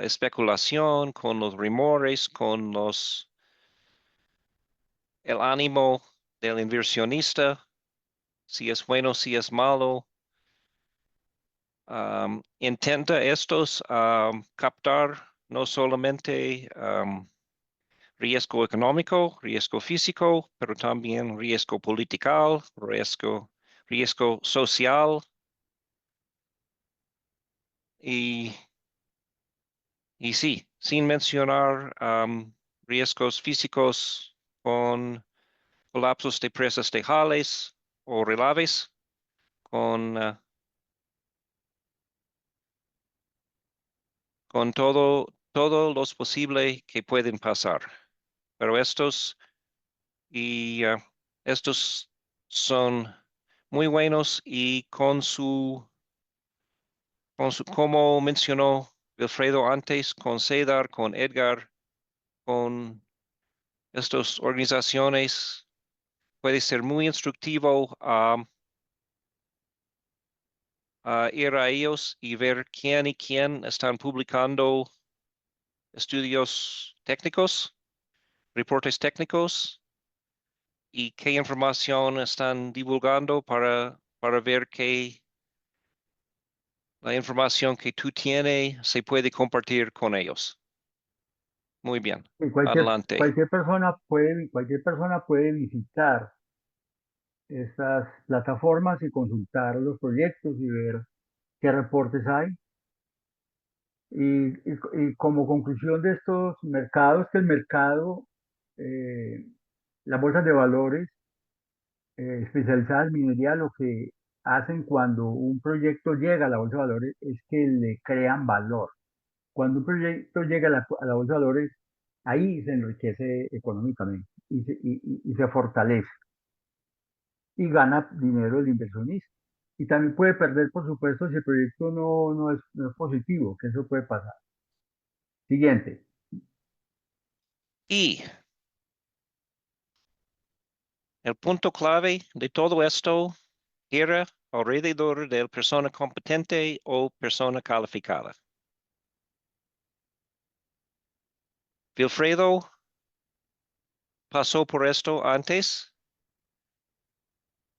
S2: especulación, con los rumores, el ánimo del inversionista, si es bueno, si es malo. Intenta estos captar no solamente riesgo económico, riesgo físico, pero también riesgo político, riesgo social y, y sí, sin mencionar riesgos físicos con colapsos de presas tejales o relaves, con todo los posible que pueden pasar. Pero y estos son muy buenos y como mencionó Wilfredo antes, con CEDAR, con Edgar, con estas organizaciones, puede ser muy instructivo a ir a ellos y ver quién y quién están publicando estudios técnicos, reportes técnicos y qué información están divulgando para ver que la información que tú tienes se puede compartir con ellos. Muy bien,
S1: Y
S2: adelante.
S1: cualquier persona puede visitar estas plataformas y consultar los proyectos y ver qué reportes hay. Y como conclusión de estos mercados, que el mercado, eh, las bolsas de valores especializadas en minería, lo que hacen cuando un proyecto llega a la bolsa de valores es que le crean valor. Cuando un proyecto llega a la bolsa de valores, ahí se enriquece económicamente y se fortalece y gana dinero el inversionista. Y también puede perder, por supuesto, si el proyecto no es positivo, que eso puede pasar. Siguiente.
S2: Y el punto clave de todo esto era alrededor de persona competente o persona calificada. Wilfredo pasó por esto antes,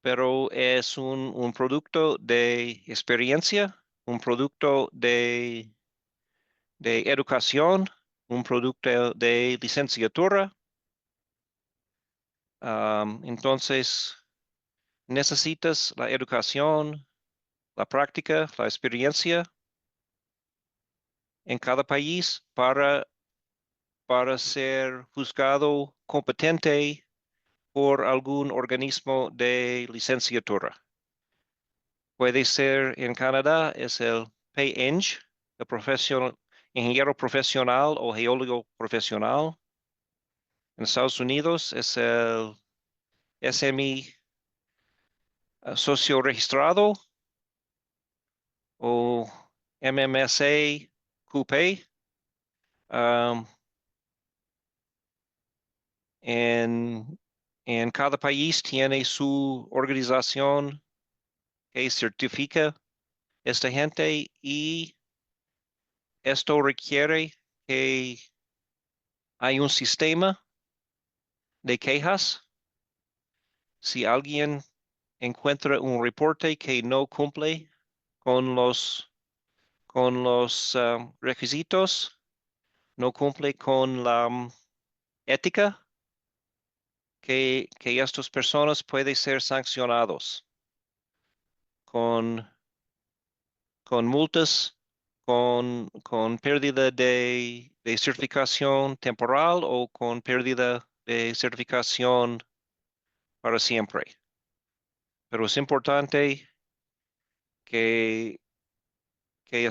S2: pero es un producto de experiencia, un producto de educación, un producto de licenciatura. Entonces, necesitas la educación, la práctica, la experiencia en cada país para ser juzgado competente por algún organismo de licenciatura. Puede ser en Canadá, es el PEng, el ingeniero profesional o geólogo profesional. En Estados Unidos es el SMI socio registrado o MMSA QP. Um, en, en cada país tiene su organización que certifica esta gente y esto requiere que hay un sistema de quejas. Si alguien encuentra un reporte que no cumple con los requisitos, no cumple con la ética, que estas personas pueden ser sancionados con, con multas, con pérdida de certificación temporal o con pérdida de certificación para siempre. Pero es importante que, que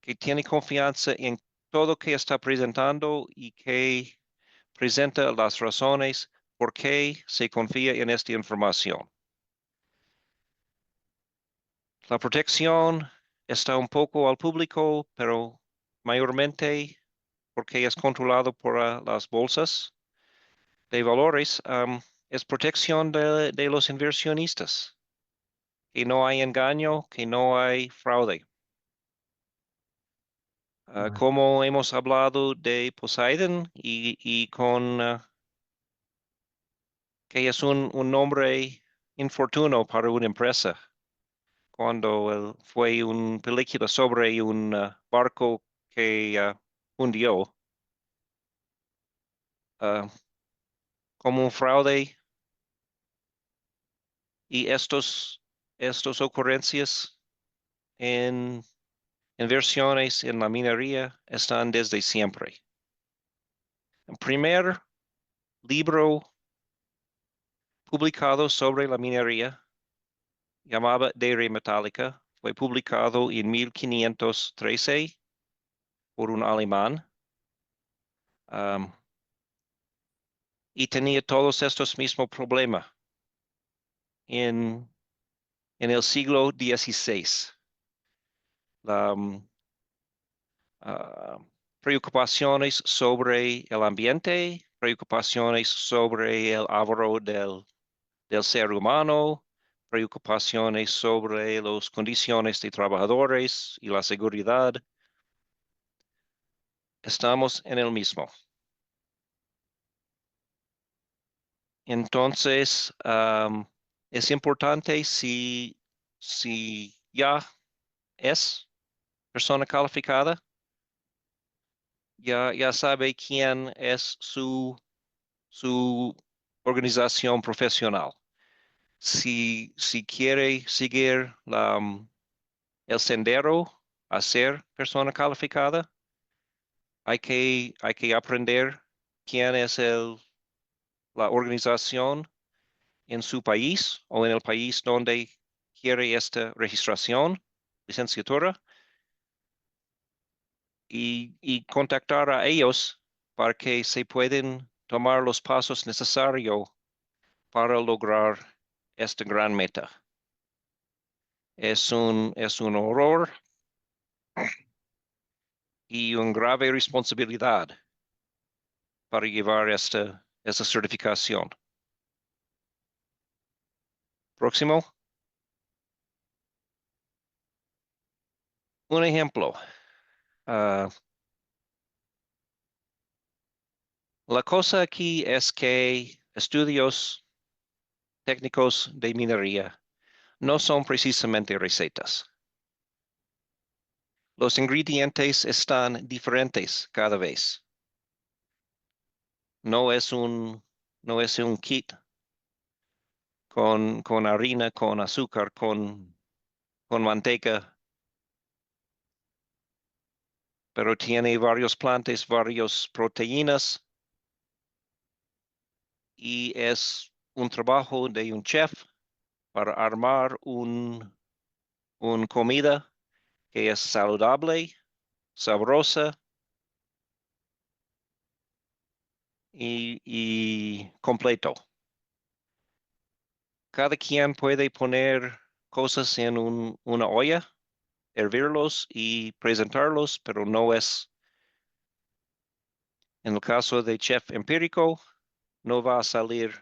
S2: que tiene confianza en todo que está presentando y que presenta las razones por qué se confía en esta información. La protección está un poco al público, pero mayormente porque es controlado por las bolsas de valores, es protección de los inversionistas, que no hay engaño, que no hay fraude. Como hemos hablado de Poseidon y que es un nombre infortuno para una empresa. Cuando fue una película sobre un barco que hundió, como un fraude, y estos ocurrencias en inversiones en la minería están desde siempre. El primer libro publicado sobre la minería, llamado De Re Metallica, fue publicado en 1513 por un alemán. Y tenía todos estos mismos problemas en el siglo XVI. La, preocupaciones sobre el ambiente, preocupaciones sobre el ahorro del ser humano, preocupaciones sobre las condiciones de trabajadores y la seguridad. Estamos en el mismo. Entonces, es importante si ya es persona calificada, ya sabe quién es su organización profesional. Si quiere seguir el sendero a ser persona calificada, hay que aprender quién es la organización en su país o en el país donde quiere esta registración, licenciatura, y contactar a ellos para que se puedan tomar los pasos necesarios para lograr esta gran meta. Es un horror y una grave responsabilidad para llevar esta certificación. Próximo. Un ejemplo. La cosa aquí es que estudios técnicos de minería no son precisamente recetas. Los ingredientes están diferentes cada vez. No es un kit con harina, con azúcar, con manteca, pero tiene varios plantas, varias proteínas, y es un trabajo de un chef para armar una comida que es saludable, sabrosa y completo. Cada quien puede poner cosas en una olla, hervirlos y presentarlos, pero no es, en el caso de chef empírico, no va a salir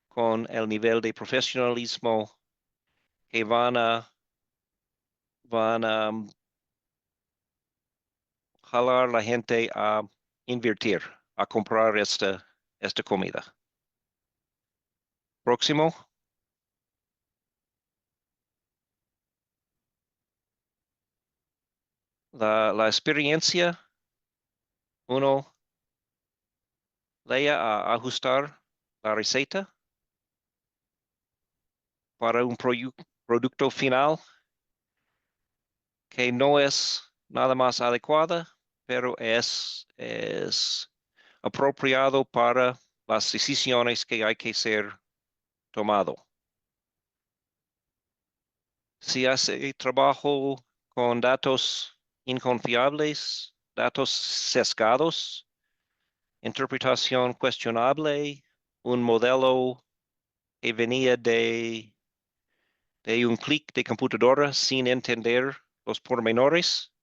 S2: con el nivel de profesionalismo que van a jalar la gente a invertir, a comprar esta comida. Próximo. La experiencia, uno lea a ajustar la receta para un producto final que no es nada más adecuada, pero es apropiado para las decisiones que hay que ser tomado. Si hace trabajo con datos inconfiables, datos sesgados, interpretación cuestionable, un modelo que venía de un clic de computadora sin entender los pormenores,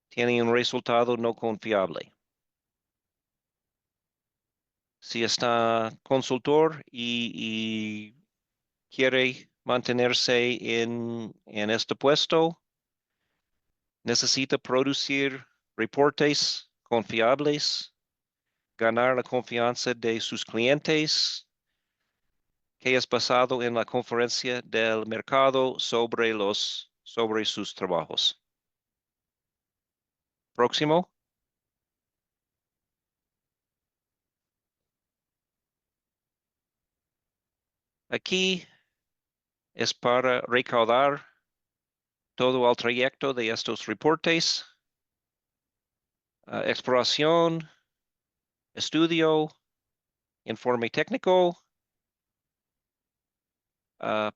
S2: tiene un resultado no confiable. Si está consultor y quiere mantenerse en este puesto, necesita producir reportes confiables ganar la confianza de sus clientes, que es basado en la conferencia del mercado sobre sus trabajos. Próximo. Aquí es para recaudar todo el trayecto de estos reportes, exploración, estudio, informe técnico,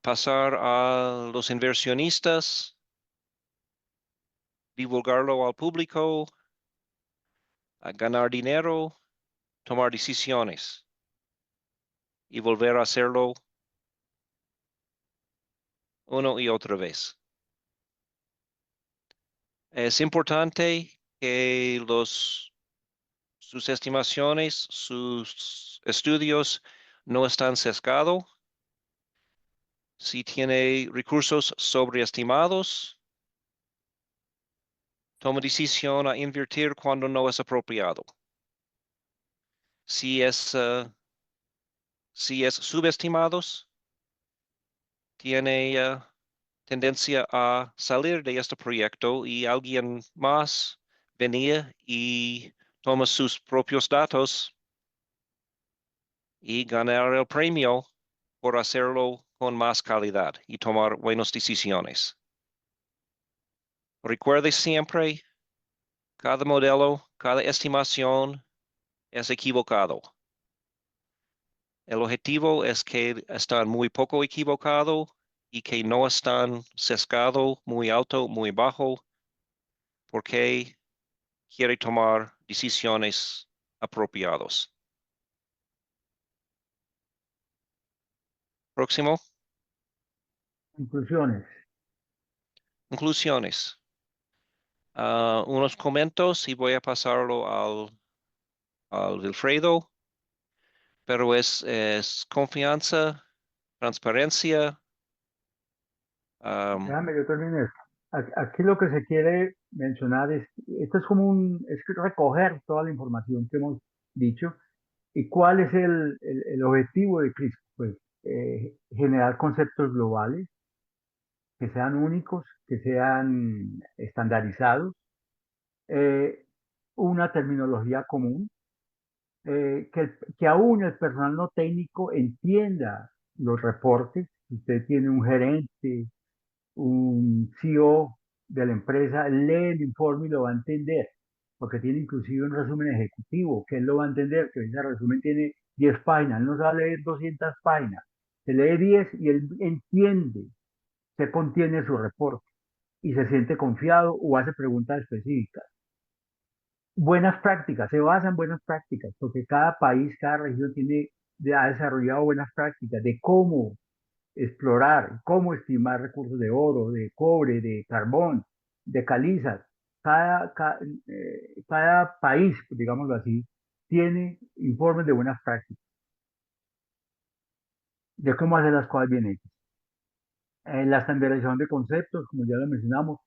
S2: pasar a los inversionistas, divulgarlo al público, ganar dinero, tomar decisiones y volver a hacerlo una y otra vez. Es importante que sus estimaciones, sus estudios no están sesgados. Si tiene recursos sobreestimados, toma decisión a invertir cuando no es apropiado. Si es subestimados, tiene tendencia a salir de este proyecto y alguien más venía y toma sus propios datos y ganar el premio por hacerlo con más calidad y tomar buenas decisiones. Recuerde siempre, cada modelo, cada estimación es equivocado. El objetivo es que están muy poco equivocado y que no están sesgado muy alto, muy bajo, porque quiere tomar decisiones apropiadas. Próximo.
S1: Conclusiones.
S2: Conclusiones. Unos comentarios y voy a pasarlo al Wilfredo, pero es confianza, transparencia.
S1: Déjame, yo termino esto. Aquí lo que se quiere mencionar es, esto es como es que recoger toda la información que hemos dicho y cuál es el objetivo de CRISP. Pues generar conceptos globales que sean únicos, que sean estandarizados, eh, una terminología común, que aún el personal no técnico entienda los reportes. Si usted tiene un gerente, un CEO de la empresa, lee el informe y lo va a entender, porque tiene inclusive un resumen ejecutivo, que él lo va a entender, que ese resumen tiene 10 páginas, él no se va a leer 200 páginas, se lee 10 y él entiende qué contiene su reporte y se siente confiado o hace preguntas específicas. Buenas prácticas, se basa en buenas prácticas, porque cada país, cada región ha desarrollado buenas prácticas de cómo explorar, cómo estimar recursos de oro, de cobre, de carbón, de calizas. Cada país, digámoslo así, tiene informes de buenas prácticas, de cómo hacer las cosas bien hechas. La estandarización de conceptos, como ya lo mencionamos,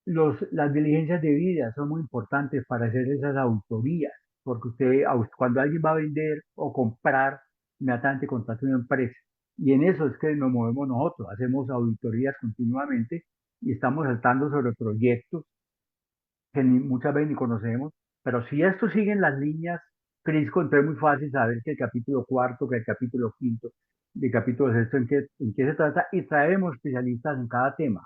S1: las diligencias debidas son muy importantes para hacer esas auditorías, porque cuando alguien va a vender o comprar, inmediatamente contrata una empresa. Y en eso es que nos movemos nosotros, hacemos auditorías continuamente y estamos saltando sobre proyectos que muchas veces ni conocemos, pero si esto sigue en las líneas, Crisco, entonces es muy fácil saber que el capítulo cuarto, que el capítulo quinto, el capítulo sexto, en qué se trata, y traemos especialistas en cada tema.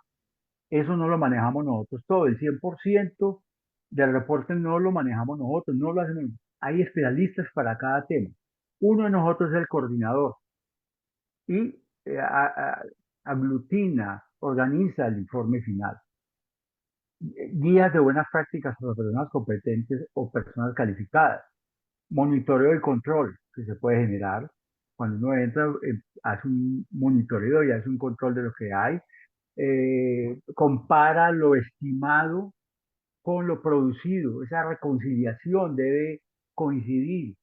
S1: Eso no lo manejamos nosotros todo, el 100% del reporte no lo manejamos nosotros, no lo hacemos. Hay especialistas para cada tema. Uno de nosotros es el coordinador y aglutina, organiza el informe final. Guías de buenas prácticas para personas competentes o personas calificadas. Monitoreo y control que se puede generar. Cuando uno entra, hace un monitoreo y hace un control de lo que hay. Compara lo estimado con lo producido. Esa reconciliación debe coincidir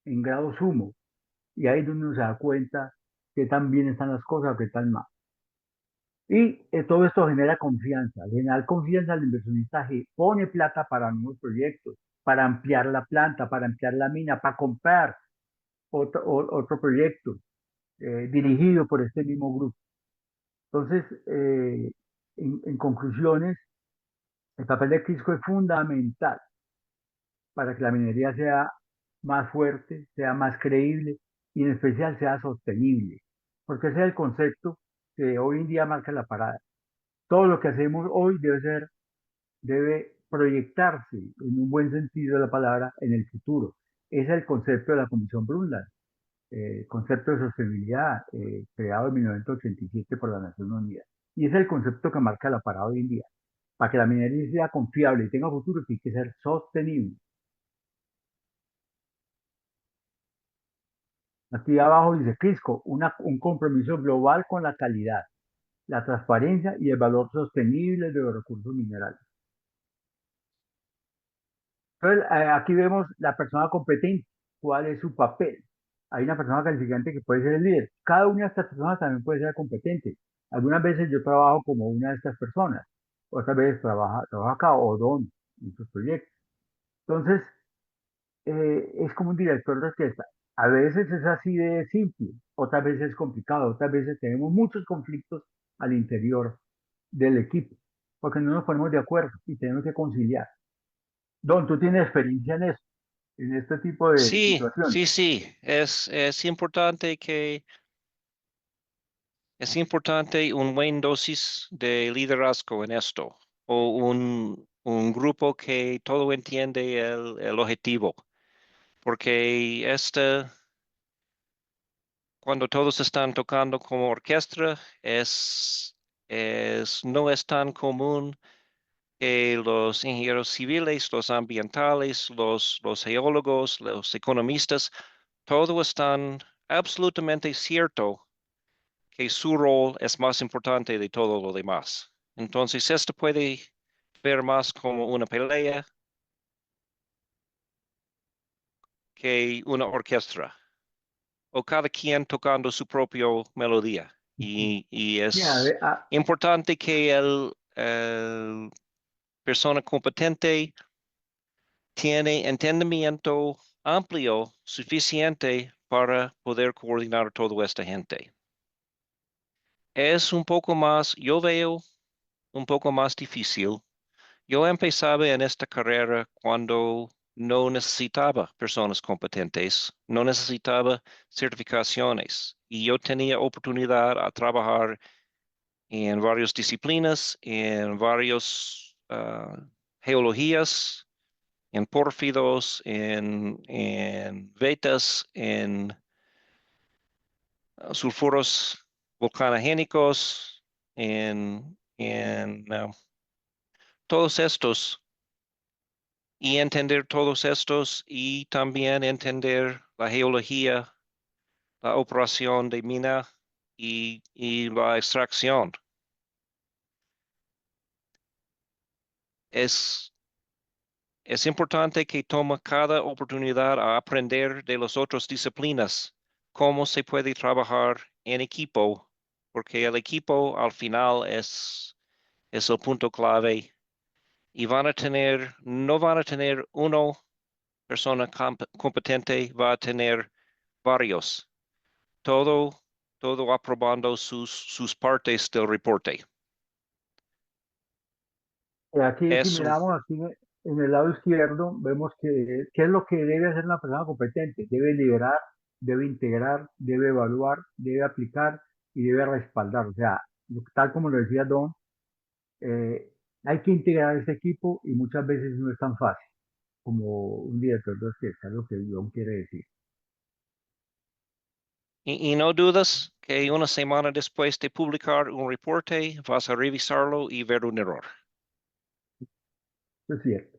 S1: en grado sumo. Y ahí es donde uno se da cuenta que tan bien están las cosas o que tan mal. Y todo esto genera confianza. Generar confianza al inversionista que pone plata para nuevos proyectos, para ampliar la planta, para ampliar la mina, para comprar otro proyecto dirigido por este mismo grupo. Entonces, en conclusiones, el papel de Crisco es fundamental para que la minería sea más fuerte, sea más creíble y en especial sea sostenible, porque ese es el concepto que hoy en día marca la parada. Todo lo que hacemos hoy debe proyectarse en un buen sentido de la palabra en el futuro. Ese es el concepto de la Comisión Brundtland, concepto de sostenibilidad creado en 1987 por las Naciones Unidas. Y ese es el concepto que marca la parada hoy en día. Para que la minería sea confiable y tenga futuro, tiene que ser sostenible. Aquí abajo dice Crisco, un compromiso global con la calidad, la transparencia y el valor sostenible de los recursos minerales. Entonces, aquí vemos la persona competente, cuál es su papel. Hay una persona calificante que puede ser el líder. Cada una de estas personas también puede ser competente. Algunas veces yo trabajo como una de estas personas, otras veces trabajo acá o don en sus proyectos. Entonces, es como un director de orquesta. A veces es así de simple, otras veces es complicado, otras veces tenemos muchos conflictos al interior del equipo, porque no nos ponemos de acuerdo y tenemos que conciliar. Don, tú tienes experiencia en este tipo de
S2: Sí,
S1: situaciones.
S2: sí, sí. Es importante un buen dosis de liderazgo en esto, o un grupo que todo entiende el objetivo, porque cuando todos están tocando como orquesta, no es tan común que los ingenieros civiles, los ambientales, los geólogos, los economistas, todos están absolutamente cierto que su rol es más importante de todo lo demás. Entonces, esto puede ver más como una pelea que una orquesta, o cada quien tocando su propia melodía. Y
S1: Sí,
S2: es importante que el persona competente tiene entendimiento amplio suficiente para poder coordinar a toda esta gente. Es un poco más, yo veo un poco más difícil. Yo empezaba en esta carrera cuando no necesitaba personas competentes, no necesitaba certificaciones y yo tenía oportunidad a trabajar en varias disciplinas, en varias geologías, en pórfidos, en vetas, en sulfuros volcanogénicos, en todos estos y entender todos estos y también entender la geología, la operación de mina y la extracción. Es, es importante que tome cada oportunidad a aprender de las otras disciplinas, cómo se puede trabajar en equipo, porque el equipo al final es el punto clave y no van a tener una persona competente, va a tener varios, todo, todo aprobando sus partes del reporte.
S1: aquí si
S2: Eso,
S1: miramos aquí en el lado izquierdo, vemos que qué es lo que debe hacer una persona competente. Debe liderar, debe integrar, debe evaluar, debe aplicar y debe respaldar. O sea, tal como lo decía Don, eh, hay que integrar ese equipo y muchas veces no es tan fácil como un director de orquesta, es lo que Don quiere decir.
S2: y no dudas que una semana después de publicar un reporte vas a revisarlo y ver un error.
S1: Eso es cierto.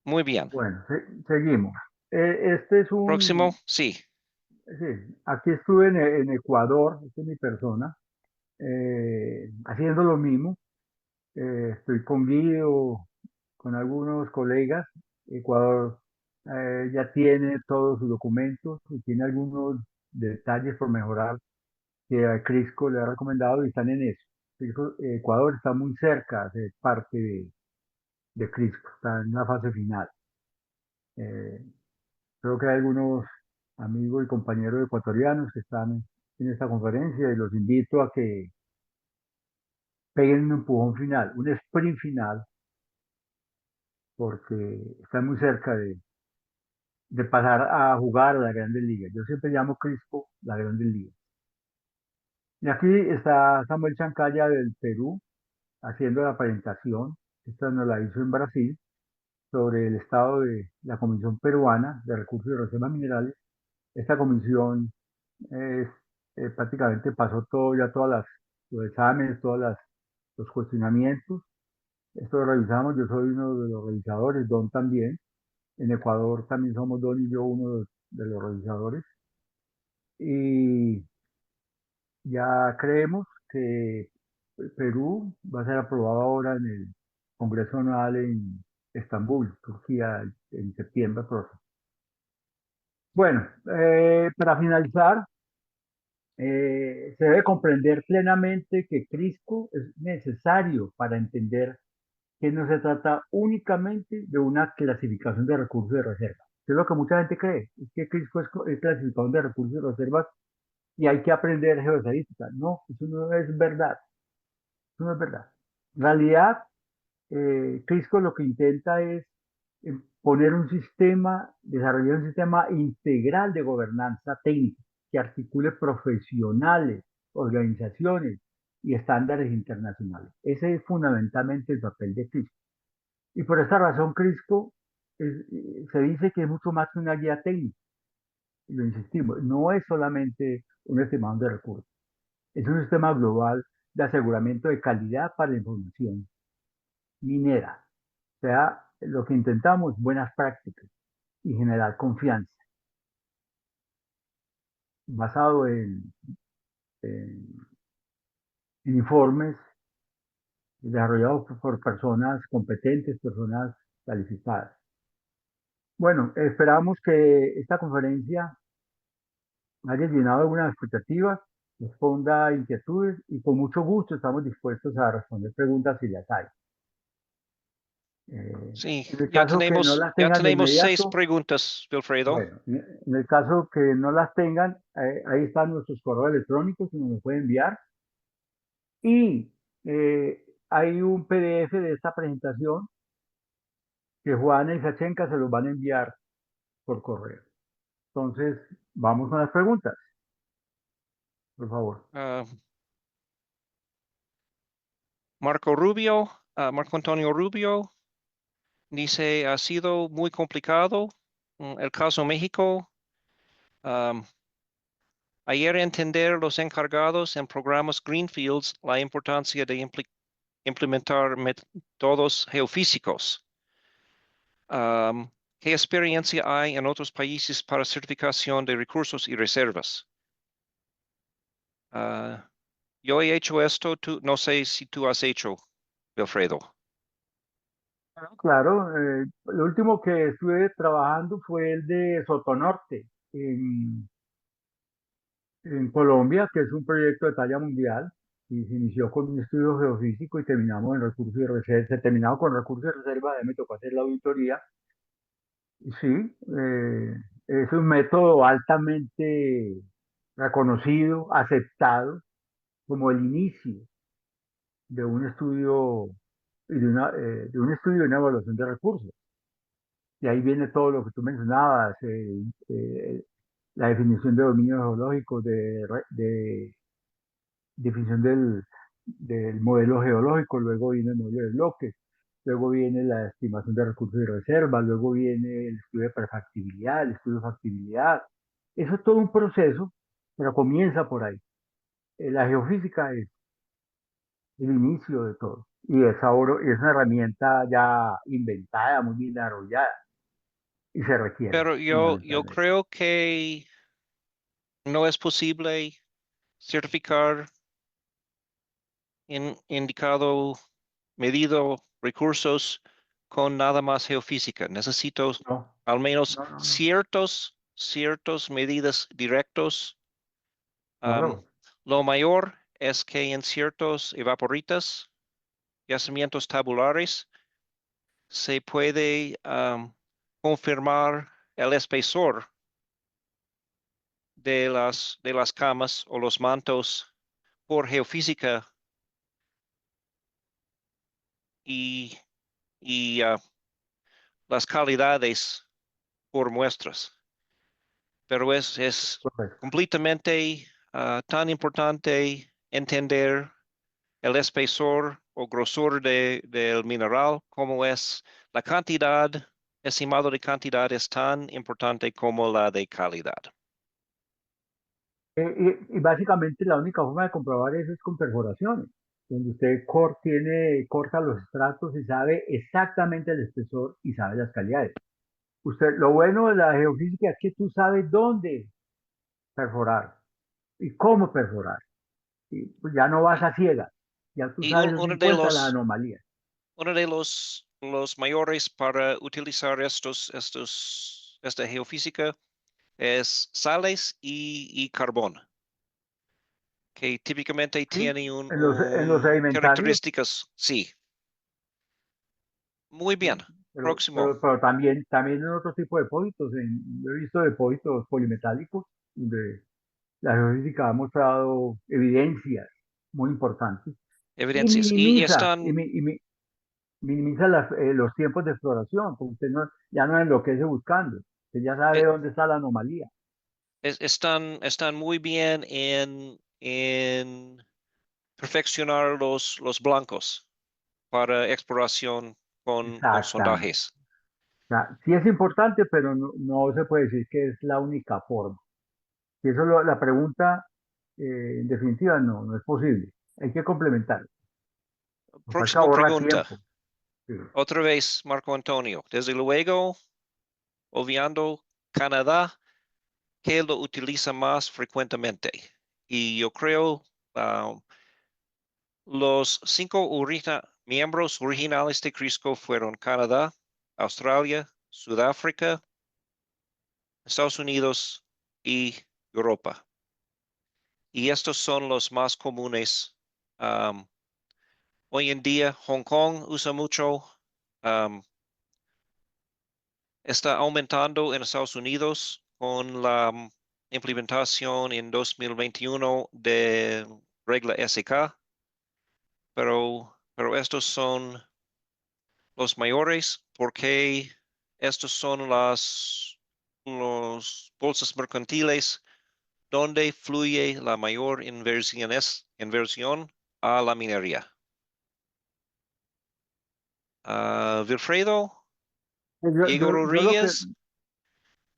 S2: Muy bien.
S1: Bueno, seguimos. Este es
S2: Próximo,
S1: un,
S2: sí.
S1: sí, aquí estuve en Ecuador, esta es mi persona, haciendo lo mismo. Estoy con Guido, con algunos colegas. Ecuador ya tiene todos sus documentos y tiene algunos detalles por mejorar que a Crisco le ha recomendado y están en eso. Ecuador está muy cerca de ser parte de. de Crisco, está en la fase final. Eh, Creo que hay algunos amigos y compañeros ecuatorianos que están en esta conferencia y los invito a que peguen un empujón final, un sprint final, porque están muy cerca de pasar a jugar a la Grandes Ligas. Yo siempre llamo Crispo la Grandes Ligas. Y aquí está Samuel Chancaya del Perú haciendo la presentación. Esta nos la hizo en Brasil sobre el estado de la Comisión Peruana de Recursos y Reservas Minerales. Esta comisión es, prácticamente pasó todo, ya los exámenes, los cuestionamientos. Esto lo revisamos, yo soy uno de los revisadores, Don también. En Ecuador también somos Don y yo uno de los revisadores. Y ya creemos que Perú va a ser aprobado ahora en el Congreso Anual en Estambul, Turquía, en septiembre próximo. Bueno, para finalizar, se debe comprender plenamente que Crisco es necesario para entender que no se trata únicamente de una clasificación de recursos de reserva. Es lo que mucha gente cree, es que Crisco es clasificación de recursos de reservas y hay que aprender geoestadística. No, eso no es verdad, eso no es verdad. En realidad, Crisco lo que intenta es poner un sistema, desarrollar un sistema integral de gobernanza técnica que articule profesionales, organizaciones y estándares internacionales. Ese es fundamentalmente el papel de Crisco. Y por esta razón, Crisco se dice que es mucho más que una guía técnica. Y lo insistimos, no es solamente un estimado de recursos, es un sistema global de aseguramiento de calidad para la información minera. O sea, lo que intentamos, buenas prácticas y generar confianza, basado en, en informes desarrollados por personas competentes, personas calificadas. Bueno, esperamos que esta conferencia haya llenado algunas expectativas, responda inquietudes y con mucho gusto estamos dispuestos a responder preguntas si las hay.
S2: Sí,
S1: En el caso que no las
S2: ya
S1: tengan de
S2: tenemos 6
S1: inmediato,
S2: preguntas, Wilfredo.
S1: bueno, en el caso que no las tengan, ahí están nuestros correos electrónicos que nos lo pueden enviar. Y hay un PDF de esta presentación que Juana y Sachenka se los van a enviar por correo. Entonces, vamos con las preguntas, por favor.
S2: Ah, Marco Antonio Rubio dice, ha sido muy complicado el caso México. Am, Ayer entender los encargados en programas Greenfields la importancia de implementar métodos geofísicos. ¿Qué experiencia hay en otros países para certificación de recursos y reservas? Ah, yo he hecho esto, no sé si tú has hecho, Wilfredo.
S1: Claro, lo último que estuve trabajando fue el de Sotonorte en Colombia, que es un proyecto de talla mundial, y se inició con un estudio geofísico y terminamos en recursos y reserva. Se terminó con recursos de reserva, me tocó hacer la auditoría. Y sí, es un método altamente reconocido, aceptado como el inicio de un estudio y de un estudio y una evaluación de recursos. Y ahí viene todo lo que tú mencionabas, la definición de dominio geológico, de definición del modelo geológico, luego viene el modelo de bloques, luego viene la estimación de recursos y reservas, luego viene el estudio de perfectibilidad, el estudio de factibilidad. Eso es todo un proceso, pero comienza por ahí. La geofísica es el inicio de todo. Y es ahora es una herramienta ya inventada, muy bien desarrollada, y se requiere,
S2: Pero yo
S1: fundamentalmente.
S2: creo que no es posible certificar indicado, medido recursos con nada más geofísica. Necesito
S1: No,
S2: al menos
S1: no, no, no,
S2: ciertos medidas directos. Am,
S1: claro.
S2: lo mayor es que en ciertos evaporitas, yacimientos tabulares, se puede confirmar el espesor de las camas o los mantos por geofísica y las calidades por muestras. Pero es
S1: Correcto.
S2: completamente tan importante entender el espesor o grosor del mineral como es la cantidad, estimado de cantidad es tan importante como la de calidad.
S1: Y básicamente la única forma de comprobar eso es con perforaciones, donde usted corta los estratos y sabe exactamente el espesor y sabe las calidades. Lo bueno de la geofísica es que tú sabes dónde perforar y cómo perforar. Y pues ya no vas
S2: Y,
S1: a ciegas, ya tú
S2: y
S1: sabes, si
S2: uno de
S1: encuentras la anomalía.
S2: los mayores para utilizar esta geofísica es sales y carbón, que típicamente
S1: ¿Sí?
S2: tienen
S1: En los
S2: un
S1: sedimentarios,
S2: características, sí, muy
S1: sí,
S2: bien. Próximo.
S1: pero también en otro tipo de depósitos. Yo he visto depósitos polimetálicos donde la geofísica ha mostrado evidencias muy importantes y
S2: Evidencias. Y
S1: minimiza,
S2: están,
S1: minimiza los tiempos de exploración, porque usted ya no enloquece buscando, usted ya sabe
S2: eh,
S1: dónde está la anomalía.
S2: están muy bien en perfeccionar los blancos para exploración con
S1: Exactamente.
S2: sondajes.
S1: O sea, sí es importante, pero no se puede decir que es la única forma. Si eso la pregunta, en definitiva, no es posible. Hay que complementar, porque es que
S2: Próxima
S1: ahorra
S2: pregunta.
S1: tiempo. Sí.
S2: Otra vez, Marco Antonio. Desde luego, obviando Canadá, que lo utiliza más frecuentemente. Y yo creo ah, los 5 miembros originales de Crisco fueron Canadá, Australia, Sudáfrica, Estados Unidos y Europa. Y estos son los más comunes. Um, Hoy en día, Hong Kong usa mucho. um, Está aumentando en Estados Unidos con la implementación en 2021 de regla SK, pero estos son los mayores porque estos son los bolsas mercantiles donde fluye la mayor inversión a la minería. Wilfredo, Diego
S1: Yo lo que,
S2: Rodríguez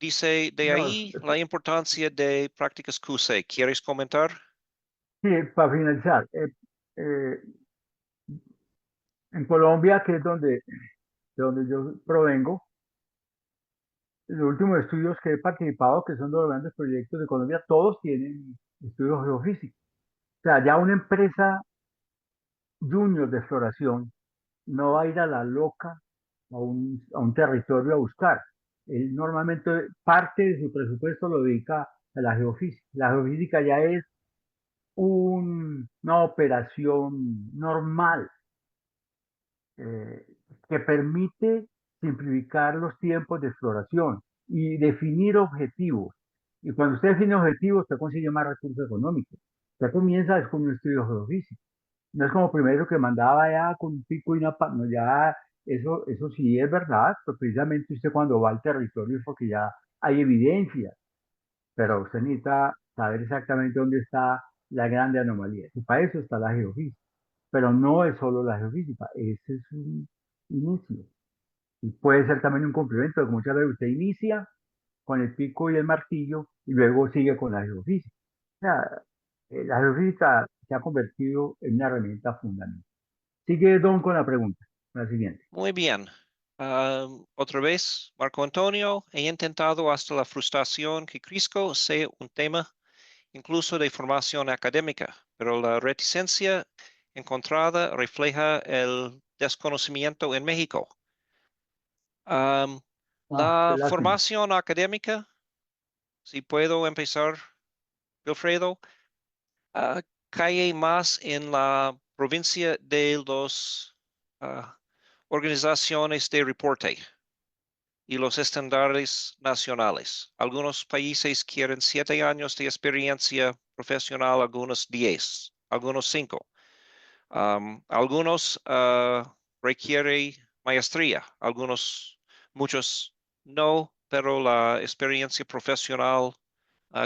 S2: dice de
S1: no,
S2: ahí la importancia de prácticas QC. ¿Quieres comentar?
S1: sí, para finalizar, eh, en Colombia, que es de donde yo provengo, los últimos estudios que he participado, que son de los grandes proyectos de Colombia, todos tienen estudios geofísicos. O sea, ya una empresa junior de exploración no va a ir a la loca a un territorio a buscar. Él normalmente parte de su presupuesto lo dedica a la geofísica. La geofísica ya es una operación normal, eh, que permite simplificar los tiempos de exploración y definir objetivos. Y cuando usted define objetivos, usted consigue más recursos económicos. Usted comienza es con un estudio geofísico. No es como primero que mandaba ya con un pico y una no, ya eso sí es verdad, pero precisamente usted cuando va al territorio es porque ya hay evidencia, pero usted necesita saber exactamente dónde está la grande anomalía. Y para eso está la geofísica. Pero no es solo la geofísica, ese es un inicio. Y puede ser también un complemento, porque muchas veces usted inicia con el pico y el martillo y luego sigue con la geofísica. O sea, la geofísica se ha convertido en una herramienta fundamental. Sigue Don con la pregunta, la siguiente.
S2: Muy bien. Otra vez, Marco Antonio, he intentado hasta la frustración que Crisco sea un tema incluso de formación académica, pero la reticencia encontrada refleja el desconocimiento en México.
S1: Qué
S2: La
S1: lástima.
S2: formación académica, si puedo empezar, Wilfredo, cae más en la provincia de los organizaciones de reporte y los estándares nacionales. Algunos países quieren 7 años de experiencia profesional, algunos 10, algunos 5. Algunos requiere maestría, muchos no, pero la experiencia profesional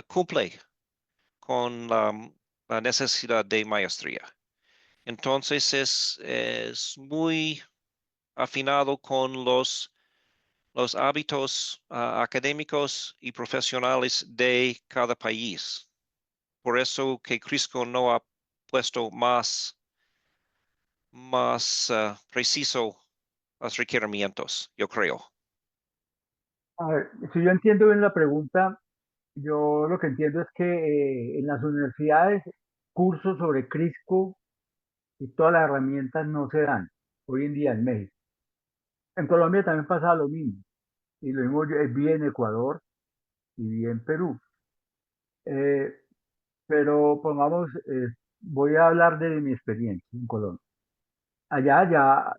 S2: cumple con la necesidad de maestría. Entonces es muy afinado con los hábitos académicos y profesionales de cada país. Por eso que Crisco no ha puesto más preciso los requerimientos, yo creo.
S1: A ver, si yo entiendo bien la pregunta, yo lo que entiendo es que en las universidades cursos sobre Crisco y todas las herramientas no se dan hoy en día en México. En Colombia también pasa lo mismo, y lo mismo vi en Ecuador y vi en Perú. Eh, pero pongamos, voy a hablar de mi experiencia en Colombia. Allá ya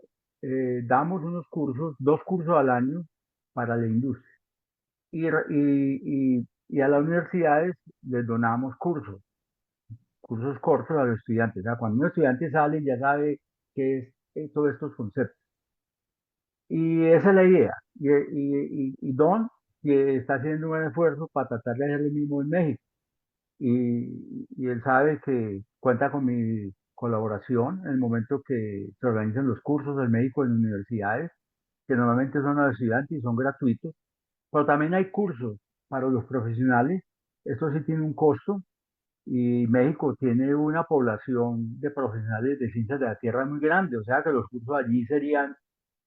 S1: damos unos cursos, 2 cursos al año para la industria. Y a las universidades les donamos cursos cortos a los estudiantes. O sea, cuando un estudiante sale ya sabe qué es todos estos conceptos. Y esa es la idea. Y Don que está haciendo un buen esfuerzo para tratar de hacer lo mismo en México. Y él sabe que cuenta con mi colaboración en el momento que se organizan los cursos en México en universidades, que normalmente son a los estudiantes y son gratuitos. Pero también hay cursos para los profesionales. Esto sí tiene un costo y México tiene una población de profesionales de ciencias de la Tierra muy grande, o sea que los cursos allí serían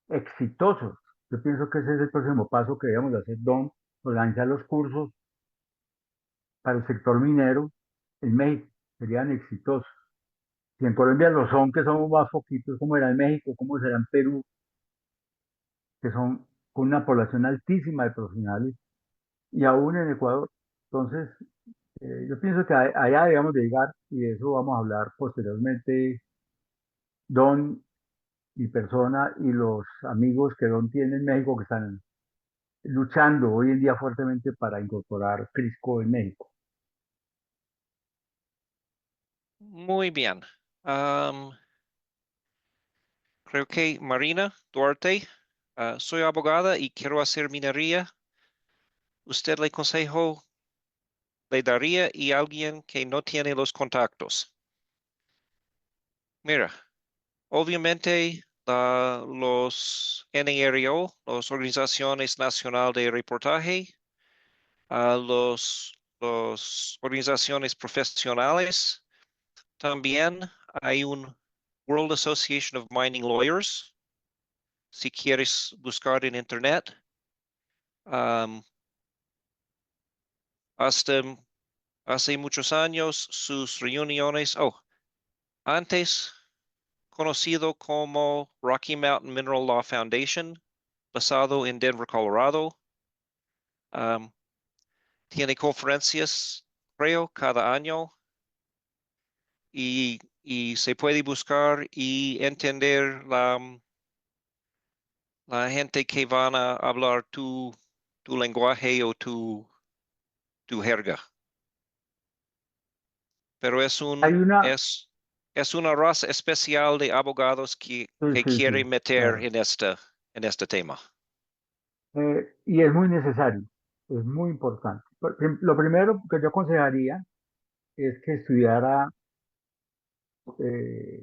S1: exitosos. Yo pienso que ese es el próximo paso que debemos hacer, Don, organizar los cursos para el sector minero en México, serían exitosos. Si en Colombia lo son, que somos más poquitos, como era en México, como será en Perú, que son con una población altísima de profesionales, y aún en Ecuador. Entonces, yo pienso que allá debemos de llegar y de eso vamos a hablar posteriormente, Don, mi persona y los amigos que Don tiene en México que están luchando hoy en día fuertemente para incorporar Crisco en México.
S2: Muy bien. Am, Creo que Marina Duarte, soy abogada y quiero hacer minería. Usted le daría y alguien que no tiene los contactos. Mira, obviamente los NRO, las Organizaciones Nacional de Reportaje, los organizaciones profesionales, también hay un World Association of Mining Lawyers, si quieres buscar en internet. Um, hasta hace muchos años sus reuniones, antes conocido como Rocky Mountain Mineral Law Foundation, basado en Denver, Colorado. Um, Tiene conferencias, creo, cada año y se puede buscar y entender la gente que van a hablar tu lenguaje o tu jerga. Pero
S1: Hay una,
S2: es una raza especial de abogados
S1: sí,
S2: que
S1: sí,
S2: quiere
S1: sí,
S2: meter
S1: claro.
S2: en este tema.
S1: Y es muy necesario, es muy importante. Lo primero que yo aconsejaría es que estudiara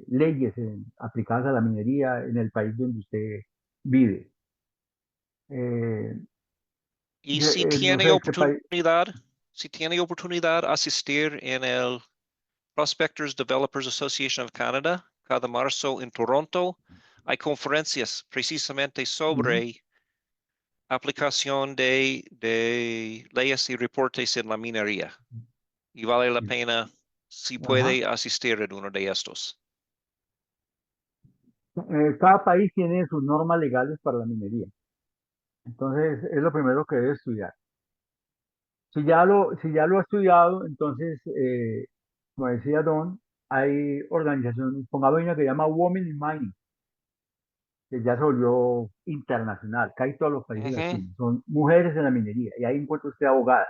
S1: leyes aplicadas a la minería en el país donde usted vive. Eh,
S2: Y si
S1: no
S2: tiene
S1: sé qué país.
S2: oportunidad asistir en el Prospectors Developers Association of Canada, cada marzo en Toronto, hay conferencias precisamente
S1: Ujú,
S2: sobre aplicación de leyes y reportes en la minería. Y vale la
S1: sí,
S2: pena si
S1: ajá.
S2: puede asistir en uno de estos.
S1: Cada país tiene sus normas legales para la minería. Entonces, es lo primero que debe estudiar. Si ya lo ha estudiado, entonces, como decía Don, hay organizaciones, pongamos una que llama Women in Mining. que ya se volvió internacional, casi todos los países
S2: Ujú.
S1: latinos, son mujeres en la minería, y ahí encuentra usted abogadas,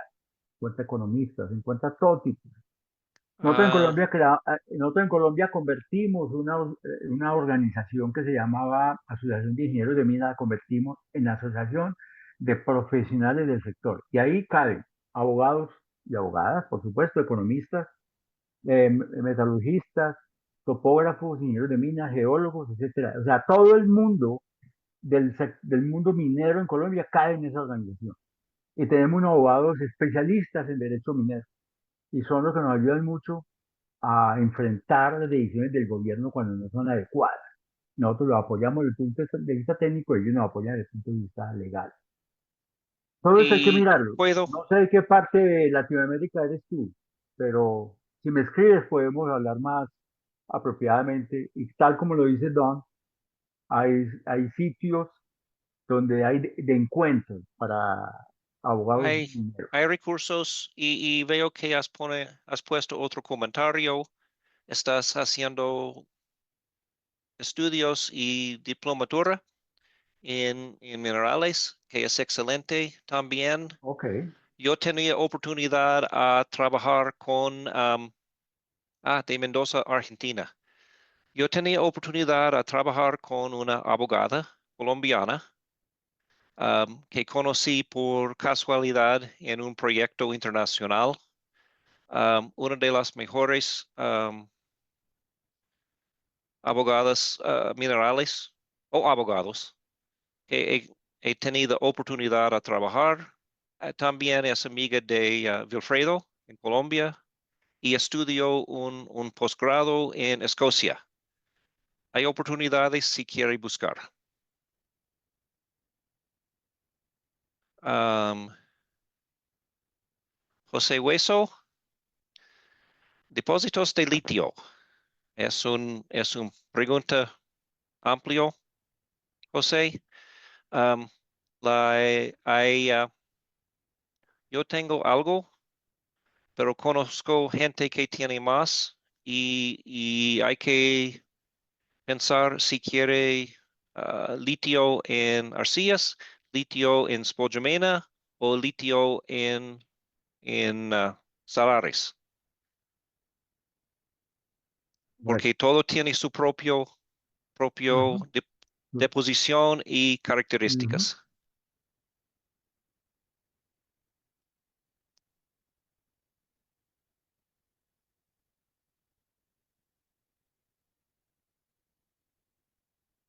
S1: encuentra economistas, encuentra todo tipo. Nosotros en
S2: Ah,
S1: Colombia, nosotros en Colombia convertimos una organización que se llamaba Asociación de Ingenieros de Mina, la convertimos en Asociación de Profesionales del Sector. Y ahí caben abogados y abogadas, por supuesto, economistas, metalurgistas, topógrafos, ingenieros de minas, geólogos, etcétera. O sea, todo el mundo del mundo minero en Colombia cae en esa organización. Y tenemos unos abogados especialistas en derecho minero y son los que nos ayudan mucho a enfrentar las decisiones del gobierno cuando no son adecuadas. Nosotros los apoyamos desde el punto de vista técnico y ellos nos apoyan desde el punto de vista legal. Todo eso hay que
S2: y
S1: mirarlo.
S2: puedo,
S1: No sé de qué parte de Latinoamérica eres tú, pero si me escribes podemos hablar más apropiadamente. Y tal como lo dice Don, hay sitios donde hay de encuentros para abogados
S2: hay,
S1: mineros.
S2: hay recursos y veo que has puesto otro comentario. Estás haciendo estudios y diplomatura en minerales, que es excelente también.
S1: Ok,
S2: Yo tenía oportunidad a trabajar con, de Mendoza, Argentina. Yo tenía oportunidad a trabajar con una abogada colombiana que conocí por casualidad en un proyecto internacional. Una de las mejores abogadas minerales o abogados que he tenido oportunidad a trabajar. También es amiga de Wilfredo en Colombia y estudió un posgrado en Escocia. Hay oportunidades si quiere buscar. Um, José Hueso, depósitos de litio. Es un pregunta amplio, José. Um, yo tengo algo, pero conozco gente que tiene más y hay que pensar si quiere litio en arcillas, litio en spodumena o litio en salares,
S1: correcto.
S2: porque todo tiene su propio
S1: Ujú,
S2: deposición y
S1: ujú.
S2: características.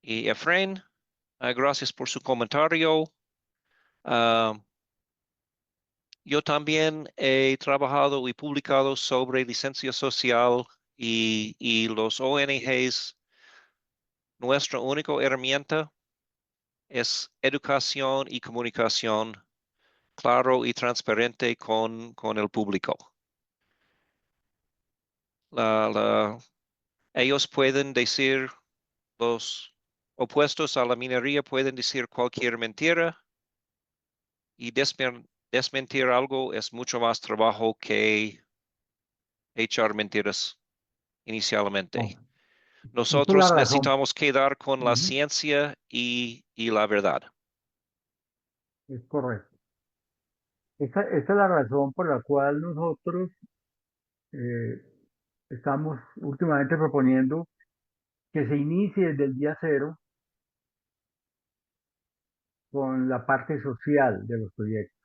S2: Y Efraín, gracias por su comentario. Ah, yo también he trabajado y publicado sobre licencia social y los ONGs. Nuestra única herramienta es educación y comunicación claro y transparente con el público. La, ellos pueden decir, los opuestos a la minería pueden decir cualquier mentira y desmentir algo es mucho más trabajo que echar mentiras inicialmente.
S1: No, esa es la
S2: Nosotros
S1: razón.
S2: necesitamos quedar con la
S1: Ujú,
S2: ciencia y la verdad.
S1: es correcto. Esta es la razón por la cual nosotros eh, estamos últimamente proponiendo que se inicie desde el día cero con la parte social de los proyectos.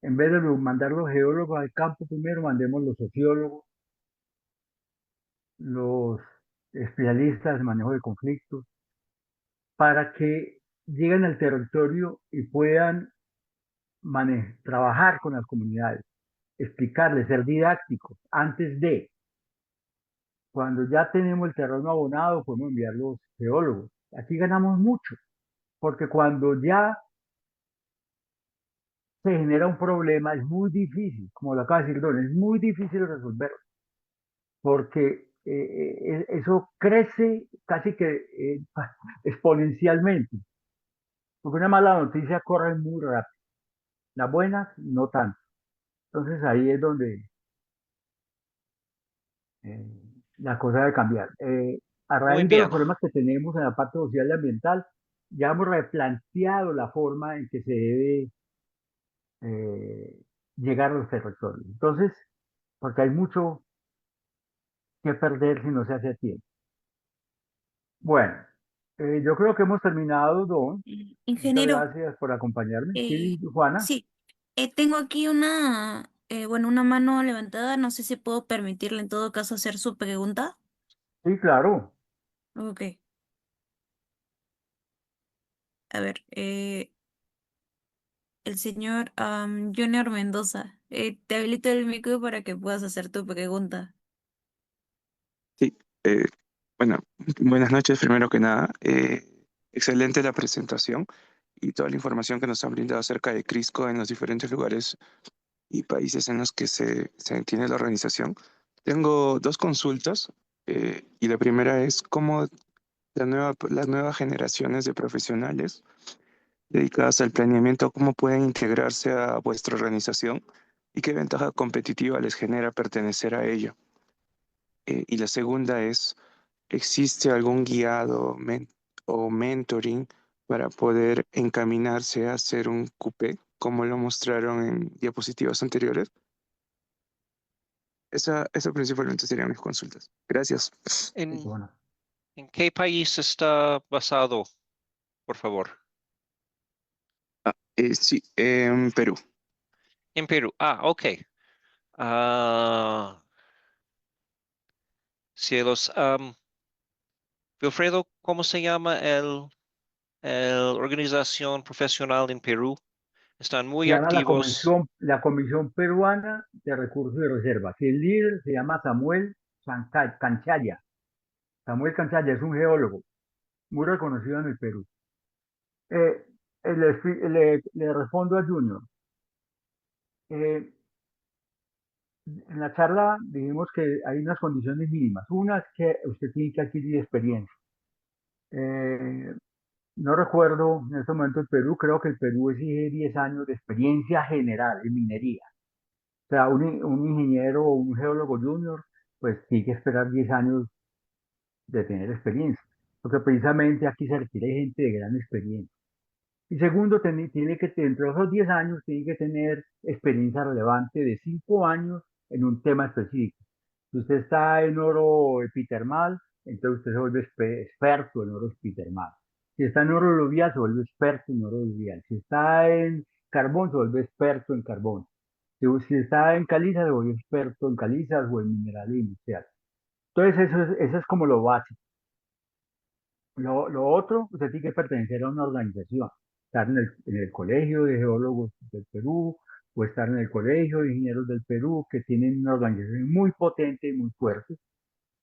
S1: En vez de mandar los geólogos al campo primero, mandemos los sociólogos, los especialistas en manejo de conflictos, para que lleguen al territorio y puedan trabajar con las comunidades, explicarles, ser didácticos antes de. Cuando ya tenemos el terreno abonado, podemos enviar los geólogos. Aquí ganamos mucho, porque cuando ya se genera un problema, es muy difícil, como lo acaba de decir Don, es muy difícil resolverlo, porque eso crece casi que exponencialmente, porque una mala noticia corre muy rápido, las buenas no tanto. Entonces ahí es donde eh, la cosa debe cambiar. A
S2: Muy
S1: raíz de los
S2: bien.
S1: problemas que tenemos en la parte social y ambiental, ya hemos replanteado la forma en que se debe eh, llegar a los territorios. Entonces, porque hay mucho que perder si no se hace a tiempo. Bueno, yo creo que hemos terminado, Don. Muchas
S3: Ingeniero,
S1: gracias por acompañarme.
S3: eh,
S1: Sí, Juana.
S3: sí, tengo aquí bueno, una mano levantada, no sé si puedo permitirle en todo caso hacer su pregunta.
S1: Sí, claro.
S3: Ok, a ver, el señor Junior Mendoza, te habilito el micro para que puedas hacer tu pregunta.
S4: Sí, bueno, buenas noches primero que nada. Excelente la presentación y toda la información que nos han brindado acerca de Crisco en los diferentes lugares y países en los que se tiene la organización. Tengo dos consultas y la primera es cómo las nuevas generaciones de profesionales dedicadas al planeamiento, cómo pueden integrarse a vuestra organización y qué ventaja competitiva les genera pertenecer a ella. Y la segunda es, ¿existe algún guiado o mentoring para poder encaminarse a hacer un coupé, como lo mostraron en diapositivas anteriores? Esa principalmente serían mis consultas. Gracias.
S1: Sí,
S2: ¿En,
S1: Juana.
S2: en qué país está basado, por favor?
S4: Sí, en Perú.
S2: En Perú. Ah, ok. Ah, cielos. Wilfredo, ¿cómo se llama el organización profesional en Perú? Están
S1: Se
S2: muy
S1: llama
S2: activos.
S1: La Comisión Peruana de Recursos y Reservas. Y el líder se llama Samuel Canchaya. Samuel Canchaya es un geólogo muy reconocido en el Perú. Eh, le respondo a Junior. Eh, en la charla dijimos que hay unas condiciones mínimas. Una es que usted tiene que adquirir experiencia. Eh, no recuerdo en este momento el Perú, creo que el Perú exige 10 años de experiencia general en minería. O sea, un ingeniero o un geólogo junior, pues tiene que esperar 10 años de tener experiencia, porque precisamente aquí se requiere gente de gran experiencia. Y segundo, tiene que, entre esos 10 años, tiene que tener experiencia relevante de 5 años en un tema específico. Si usted está en oro epitermal, entonces usted se vuelve experto en oro epitermal. Si está en oro aluvial, se vuelve experto en oro aluvial. Si está en carbón, se vuelve experto en carbón. Si está en caliza, se vuelve experto en calizas o en minerales industriales. Entonces, eso es como lo básico. Lo otro, usted tiene que pertenecer a una organización, estar en el Colegio de Geólogos del Perú o estar en el Colegio de Ingenieros del Perú, que tienen una organización muy potente y muy fuerte.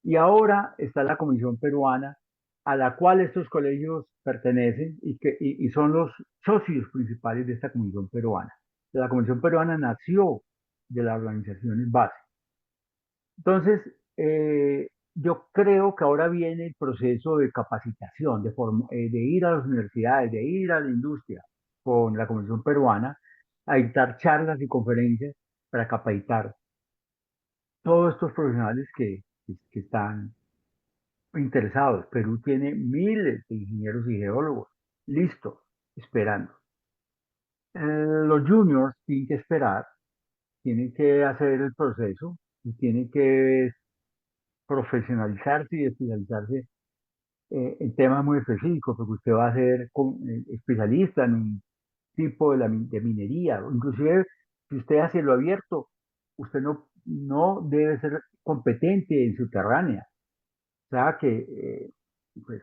S1: Y ahora está la Comisión Peruana, a la cual estos colegios pertenecen y son los socios principales de esta Comisión Peruana. La Comisión Peruana nació de las organizaciones base. Entonces, yo creo que ahora viene el proceso de capacitación, de ir a las universidades, de ir a la industria con la Comisión Peruana a dictar charlas y conferencias para capacitar todos estos profesionales que están interesados. Perú tiene miles de ingenieros y geólogos listos, esperando. Los juniors tienen que esperar, tienen que hacer el proceso y tienen que profesionalizarse y especializarse en temas muy específicos, porque usted va a ser especialista en un tipo de minería, o inclusive si usted hace lo abierto, usted no debe ser competente en subterránea. O sea que, pues,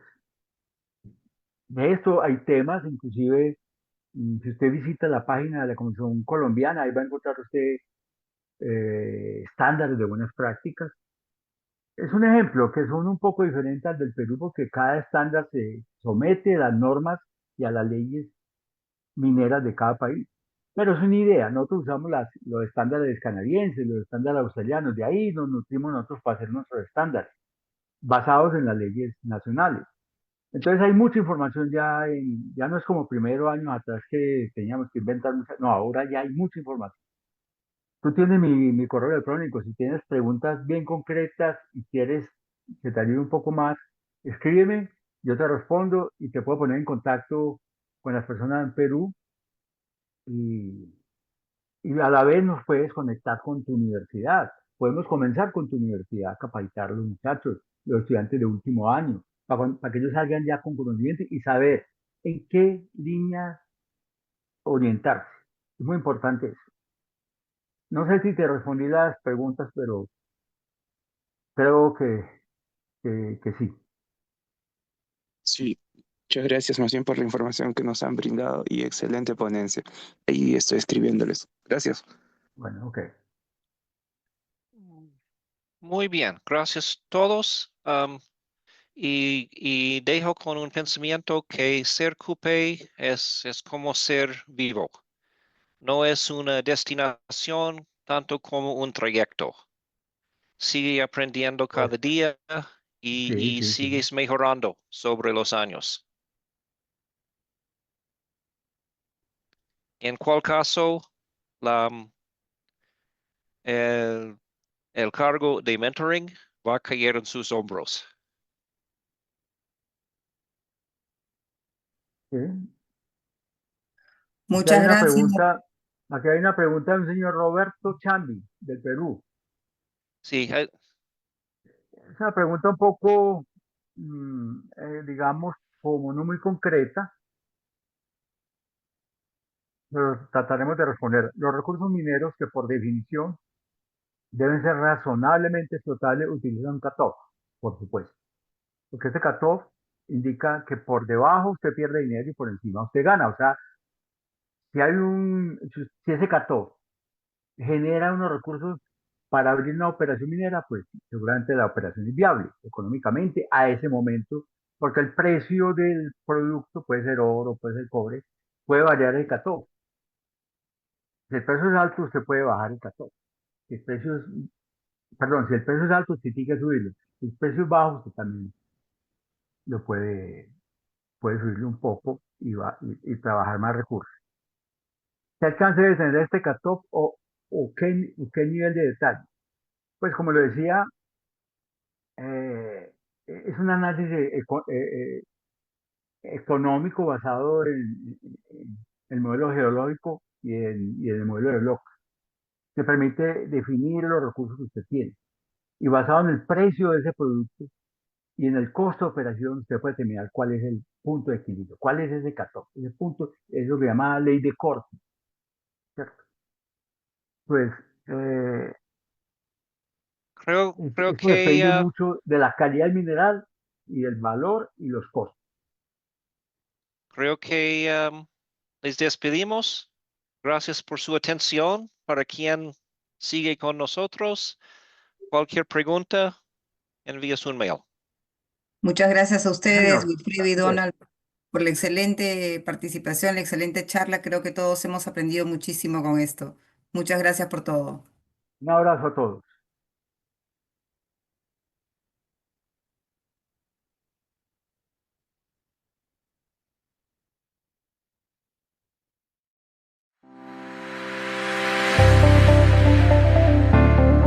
S1: de esto hay temas, inclusive, si usted visita la página de la Comisión Colombiana, ahí va a encontrar usted estándares de buenas prácticas. Es un ejemplo que son un poco diferentes al del Perú porque cada estándar se somete a las normas y a las leyes mineras de cada país. Pero es una idea, nosotros usamos los estándares canadienses, los estándares australianos, de ahí nos nutrimos nosotros para hacer nuestros estándares, basados en las leyes nacionales. Entonces hay mucha información ya no es como primero años atrás que teníamos que inventar mucha, no, ahora ya hay mucha información. Tú tienes mi correo electrónico, si tienes preguntas bien concretas y quieres que te ayude un poco más, escríbeme, yo te respondo y te puedo poner en contacto con las personas en Perú y, y a la vez nos puedes conectar con tu universidad. Podemos comenzar con tu universidad a capacitar a los muchachos, los estudiantes de último año, para que ellos salgan ya con conocimiento y saber en qué línea orientarse. Es muy importante eso. No sé si te respondí las preguntas, pero creo que sí.
S4: Sí, muchas gracias más bien por la información que nos han brindado y excelente ponencia. Ahí estoy escribiéndoles. Gracias.
S1: Bueno, ok.
S2: Muy bien, gracias a todos. Y dejo con un pensamiento que ser coupé es como ser vivo. No es una destinación tanto como un trayecto. Sigue aprendiendo
S1: Pues,
S2: cada día
S1: sí,
S2: y
S1: sí, sí.
S2: sigues mejorando sobre los años. En cual caso, la, el, el cargo de mentoring va a caer en sus hombros.
S1: Sí. Aquí hay
S5: Muchas
S1: una
S5: gracias.
S1: pregunta, aquí hay una pregunta de un señor Roberto Chambi, del Perú.
S2: Sí,
S1: Es una pregunta un poco, digamos, como no muy concreta, pero trataremos de responder. Los recursos mineros que por definición deben ser razonablemente explotables utilizan un cutoff, por supuesto. Porque ese cutoff indica que por debajo usted pierde dinero y por encima usted gana. O sea, si ese cutoff genera unos recursos para abrir una operación minera, pues seguramente la operación es viable económicamente a ese momento, porque el precio del producto puede ser oro, puede ser cobre, puede variar el cutoff. Si el precio es alto, usted puede bajar el cutoff. Si el precio es, perdón, si el precio es alto, usted tiene que subirlo. Si el precio es bajo, usted también lo puede subirlo un poco y trabajar más recursos. ¿Qué alcance de tener este cutoff o qué nivel de detalle? Pues como lo decía, es un análisis económico basado en el modelo geológico y en el modelo de bloques, que permite definir los recursos que usted tiene. Y basado en el precio de ese producto y en el costo de operación, usted puede determinar cuál es el punto de equilibrio, cuál es ese 14. Ese punto es lo que se llama ley de Corte, ¿cierto? Pues
S2: creo
S1: eso
S2: que
S1: depende mucho de la calidad del mineral y del valor y los costos.
S2: les despedimos. Gracias por su atención. Para quien sigue con nosotros, cualquier pregunta, envíes un mail.
S5: Muchas gracias a
S1: Sí,
S5: ustedes,
S1: señor.
S5: Wilfrido y
S1: Así es.
S5: Donald, por la excelente participación, la excelente charla. Creo que todos hemos aprendido muchísimo con esto. Muchas gracias por todo.
S1: Un abrazo a todos.